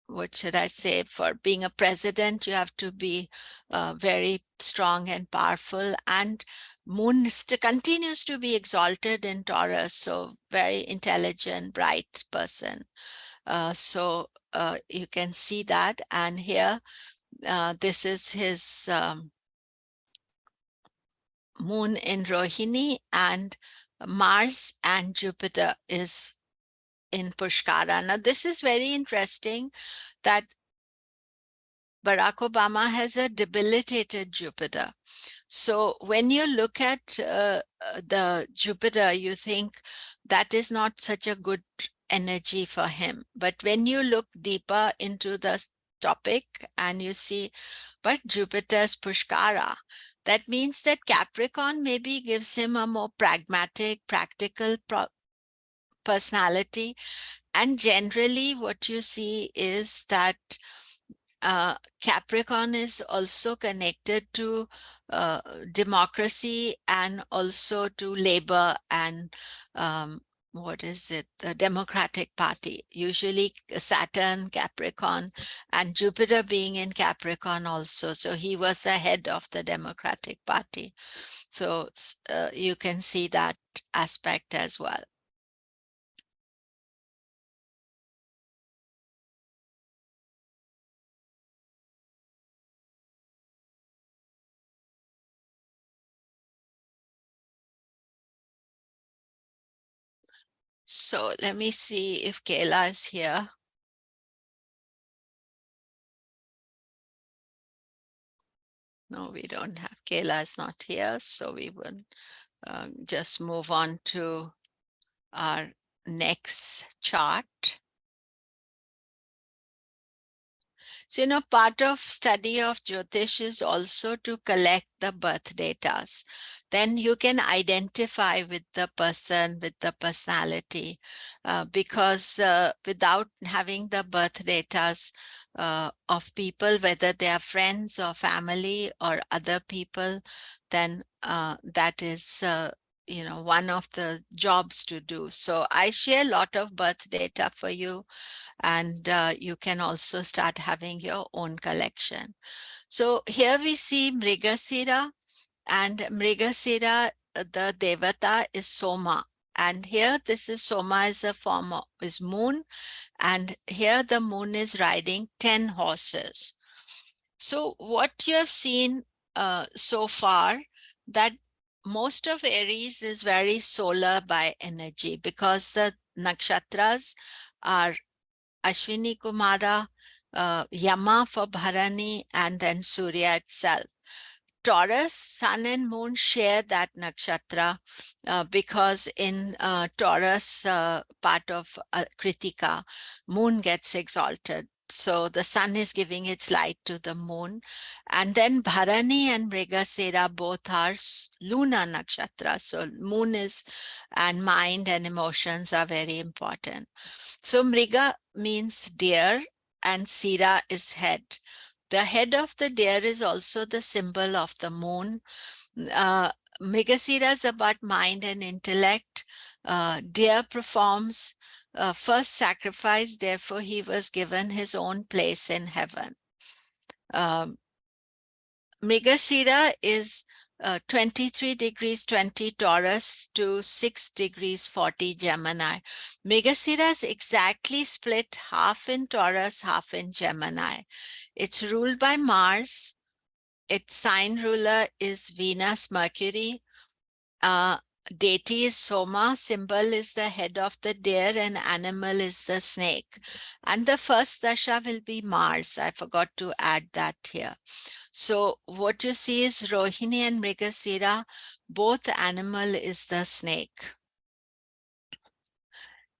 what should I say, for being a president, you have to be very strong and powerful. And moon continues to be exalted in Taurus, so very intelligent, bright person. So you can see that. And here, this is his moon in Rohini, and Mars and Jupiter is in Pushkara. Now, this is very interesting that Barack Obama has a debilitated Jupiter. So when you look at the Jupiter, you think that is not such a good energy for him. But when you look deeper into the topic and you see, but Jupiter's Pushkara, that means that Capricorn maybe gives him a more pragmatic, practical personality. And generally what you see is that Capricorn is also connected to democracy and also to labor and what is it? The Democratic Party. Usually Saturn, Capricorn, and Jupiter being in Capricorn also. So he was the head of the Democratic Party. So you can see that aspect as well. So let me see if Kayla is here. No, we don't have. Kayla is not here, so we will just move on to our next chart. So, part of study of Jyotish is also to collect the birth datas. Then you can identify with the person, with the personality, because without having the birth datas of people, whether they are friends or family or other people, then that is one of the jobs to do. So I share a lot of birth data for you, and you can also start having your own collection. So here we see Mrigasira, and Mrigasira, the Devata is Soma. And here this is Soma is a form of is moon, and here the moon is riding 10 horses. So what you have seen so far, that most of Aries is very solar by energy, because the nakshatras are Ashwini Kumara, Yama for Bharani, and then Surya itself. Taurus, sun and moon share that nakshatra because in Taurus part of Kritika, moon gets exalted. So the sun is giving its light to the moon. And then Bharani and Mrigasira both are lunar nakshatra. So moon is, and mind and emotions are very important. So Mriga means deer and Sira is head. The head of the deer is also the symbol of the moon. Mrigasira is about mind and intellect. Deer performs first sacrifice, therefore he was given his own place in heaven. Mrigasira is 23 degrees 20 Taurus to 6 degrees 40 Gemini. Mrigasira is exactly split half in Taurus, half in Gemini. It's ruled by Mars. Its sign ruler is Venus, Mercury. Deity is Soma. Symbol is the head of the deer, and animal is the snake. And the first dasha will be Mars. I forgot to add that here. So what you see is Rohini and Mrigasira, both animal is the snake.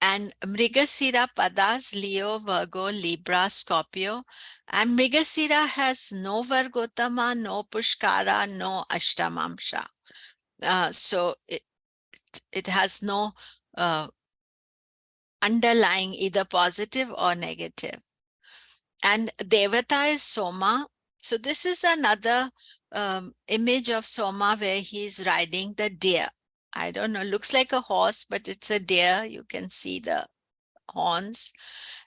And Mrigasira Padas, Leo, Virgo, Libra, Scorpio. And Mrigasira has no Vargotama, no Pushkara, no Ashtamamsha. So it has no underlying either positive or negative. And Devata is Soma. So this is another image of Soma where he's riding the deer. I don't know, looks like a horse, but it's a deer. You can see the horns.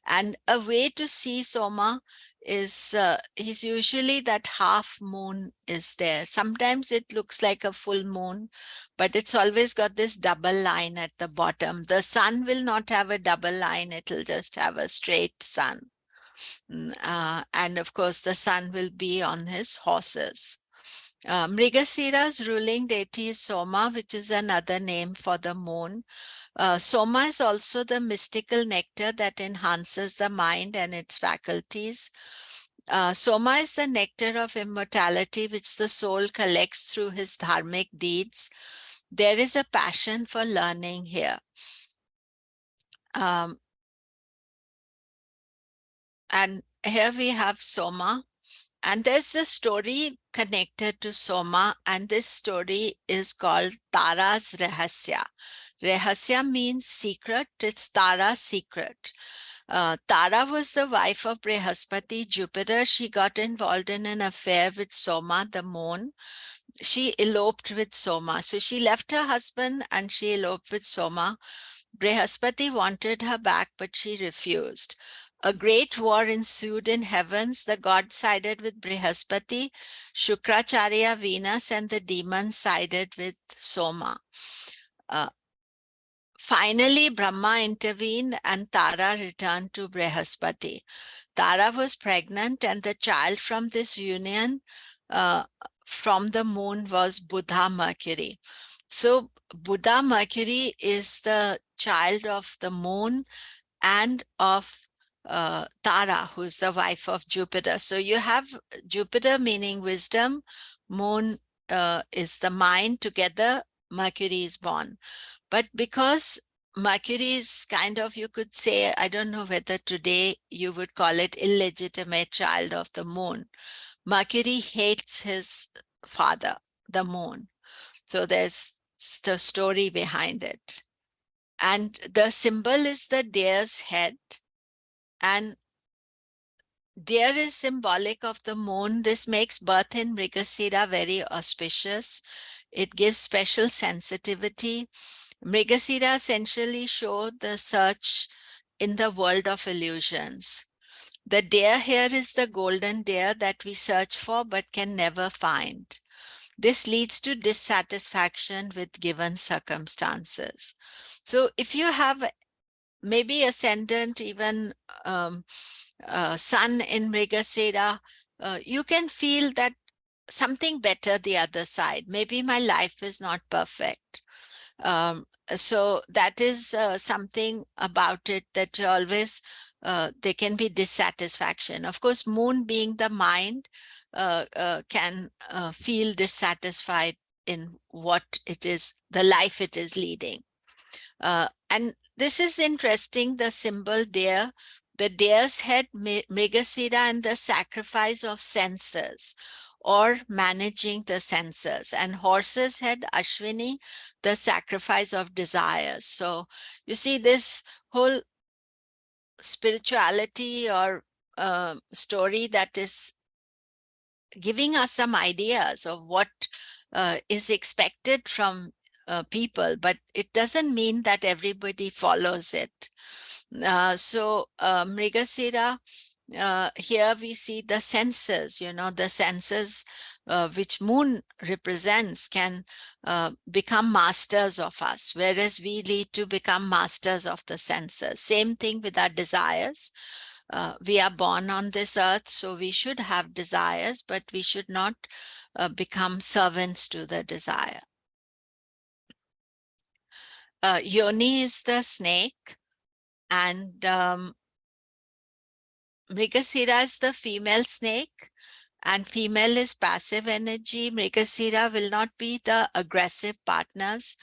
And a way to see Soma is he's usually that half moon is there. Sometimes it looks like a full moon, but it's always got this double line at the bottom. The sun will not have a double line. It'll just have a straight sun. And of course, the sun will be on his horses. Mrigasira's ruling deity is Soma, which is another name for the moon. Soma is also the mystical nectar that enhances the mind and its faculties. Soma is the nectar of immortality, which the soul collects through his dharmic deeds. There is a passion for learning here. And here we have Soma. And there's a story connected to Soma, and this story is called Tara's Rahasya. Rahasya means secret, it's Tara's secret. Tara was the wife of Brihaspati, Jupiter. She got involved in an affair with Soma, the moon. She eloped with Soma. So she left her husband and she eloped with Soma. Brihaspati wanted her back, but she refused. A great war ensued in heavens. The gods sided with Brihaspati, Shukracharya, Venus, and the demons sided with Soma. Finally, Brahma intervened and Tara returned to Brihaspati. Tara was pregnant, and the child from this union from the moon was Buddha Mercury. So Buddha Mercury is the child of the moon and of Tara, who's the wife of Jupiter. So you have Jupiter meaning wisdom, moon is the mind, together Mercury is born. But because Mercury is kind of, you could say, I don't know whether today you would call it illegitimate child of the moon. Mercury hates his father, the moon. So there's the story behind it. And the symbol is the deer's head. And deer is symbolic of the moon. This makes birth in Mrigasira very auspicious. It gives special sensitivity. Mrigasira essentially showed the search in the world of illusions. The deer here is the golden deer that we search for but can never find. This leads to dissatisfaction with given circumstances. So if you have maybe ascendant, even sun in Mrigasira, you can feel that something better the other side. Maybe my life is not perfect. So that is something about it that you always, there can be dissatisfaction. Of course, moon being the mind can feel dissatisfied in what it is, the life it is leading. And this is interesting, the symbol deer, the deer's head, Mrigasira, and the sacrifice of senses, or managing the senses, and horse's head, Ashwini, the sacrifice of desires. So you see this whole spirituality or story that is giving us some ideas of what is expected from people, but it doesn't mean that everybody follows it. So Mrigasira, here we see the senses, the senses which moon represents can become masters of us, whereas we need to become masters of the senses. Same thing with our desires. We are born on this earth, so we should have desires, but we should not become servants to the desire. Yoni is the snake, and Mrigasira is the female snake, and female is passive energy. Mrigasira will not be the aggressive partners.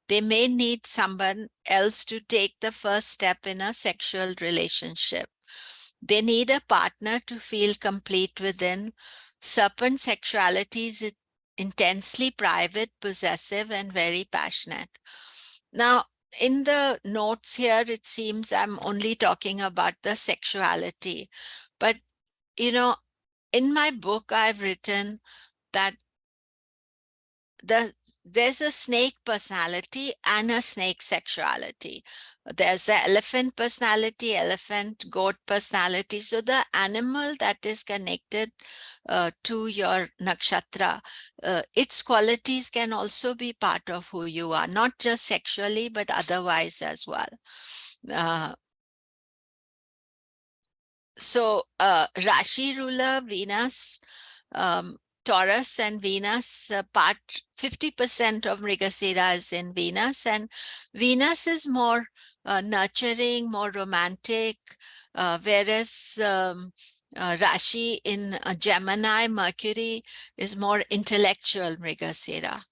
They may need someone else to take the first step in a sexual relationship. They need a partner to feel complete within. Serpent sexuality is intensely private, possessive, and very passionate. Now, in the notes here, it seems I'm only talking about the sexuality. But, in my book, I've written that there's a snake personality and a snake sexuality. There's the elephant personality, elephant, goat personality. So the animal that is connected to your nakshatra, its qualities can also be part of who you are, not just sexually, but otherwise as well. So Rashi ruler, Venus, Taurus and Venus, 50% of Mrigasira is in Venus, and Venus is more nurturing, more romantic, whereas Rashi in Gemini, Mercury, is more intellectual Mrigasira.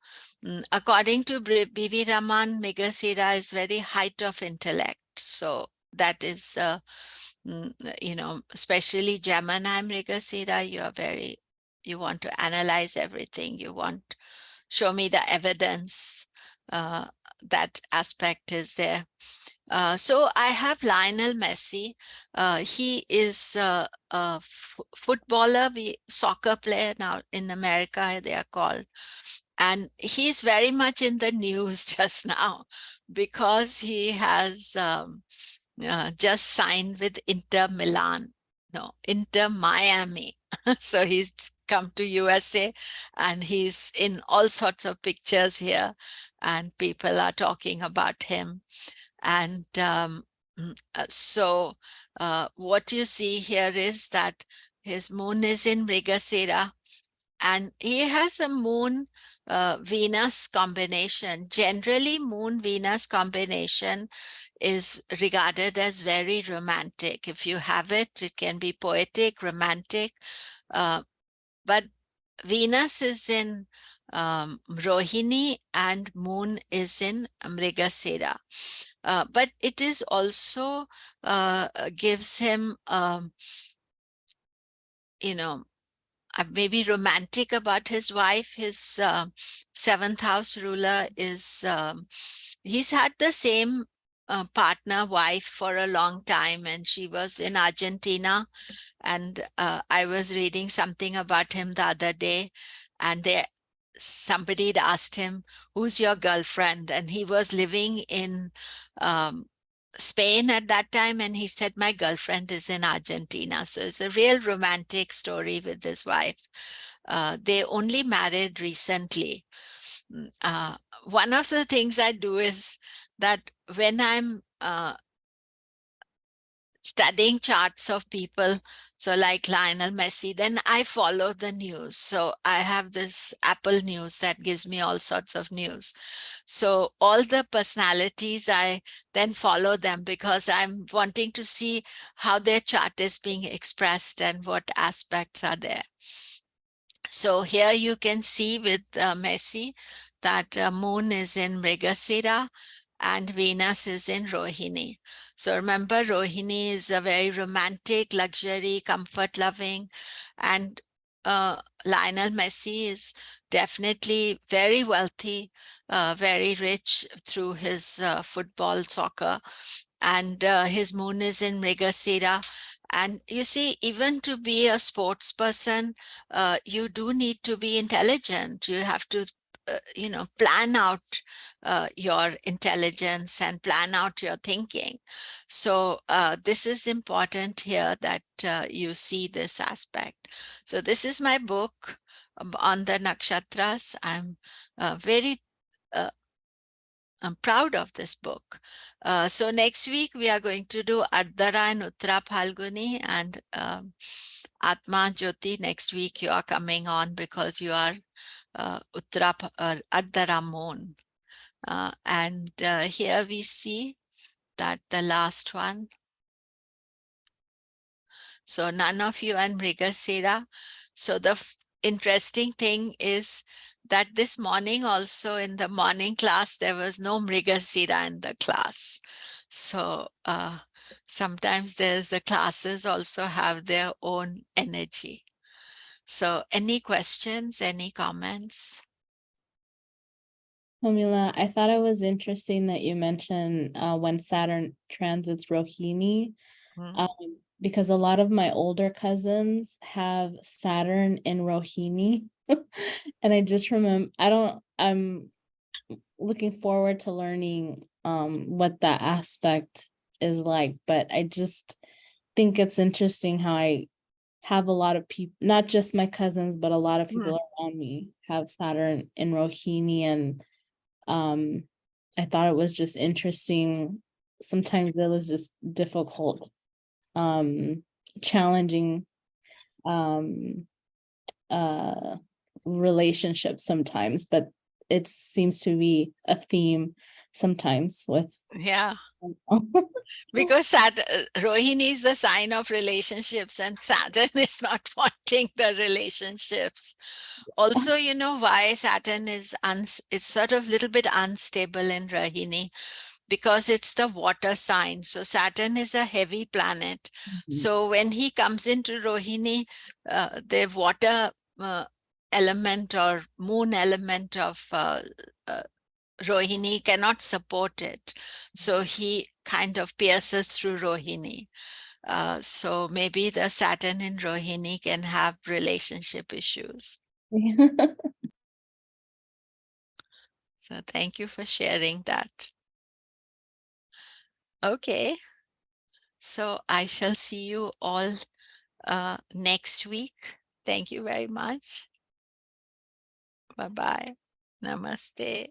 According to B.V. Raman, Mrigasira is very height of intellect. So that is, especially Gemini Mrigasira, you want to analyze everything. You want, show me the evidence. That aspect is there. So I have Lionel Messi. He is a footballer, soccer player now in America, they are called. And he's very much in the news just now because he has just signed with Inter Milan, no, Inter Miami. So he's come to USA and he's in all sorts of pictures here and people are talking about him. And so what you see here is that his moon is in Mrigasira and he has a moon Venus combination. Generally, moon Venus combination is regarded as very romantic. If you have it, it can be poetic, romantic, but Venus is in Rohini and moon is in Mrigasira. But it is also gives him, you know, maybe romantic about his wife. His seventh house ruler is, he's had the same partner wife for a long time and she was in Argentina. And I was reading something about him the other day and somebody had asked him, who's your girlfriend? And he was living in Spain at that time. And he said, my girlfriend is in Argentina. So it's a real romantic story with his wife. They only married recently. One of the things I do is that when I'm studying charts of people, so like Lionel Messi, then I follow the news. So I have this Apple News that gives me all sorts of news. So all the personalities, I then follow them because I'm wanting to see how their chart is being expressed and what aspects are there. So here you can see with Messi that moon is in Mrigasira and Venus is in Rohini. So remember, Rohini is a very romantic, luxury, comfort-loving, and Lionel Messi is definitely very wealthy, very rich through his football, soccer, and his moon is in Mrigasira. And you see, even to be a sports person, you do need to be intelligent. You have to plan out your intelligence and plan out your thinking. So this is important here that you see this aspect. So this is my book on the nakshatras. I'm I'm proud of this book. So next week we are going to do Ardhara and Uttara Phalguni, and Atma Jyoti. Next week you are coming on because you are Ardhara moon. And here we see that the last one. So none of you are Mrigasira. So the interesting thing is that this morning also in the morning class, there was no Mrigasira in the class. So sometimes the classes also have their own energy. So any questions, any comments? Pamela, I thought it was interesting that you mentioned when Saturn transits Rohini, because a lot of my older cousins have Saturn in Rohini. And I just remember, I'm looking forward to learning what that aspect is like, but I just think it's interesting how I have a lot of people, not just my cousins, but a lot of people around me have Saturn in Rohini, and I thought it was just interesting. Sometimes it was just difficult, challenging relationships sometimes, but it seems to be a theme sometimes with because Rohini is the sign of relationships and Saturn is not wanting the relationships. Also, you know why Saturn is it's sort of a little bit unstable in Rohini, because it's the water sign. So Saturn is a heavy planet. So when he comes into Rohini, the water element or moon element of Rohini cannot support it. So he kind of pierces through Rohini. So maybe the Saturn in Rohini can have relationship issues. So thank you for sharing that. Okay. So I shall see you all next week. Thank you very much. Bye-bye. Namaste.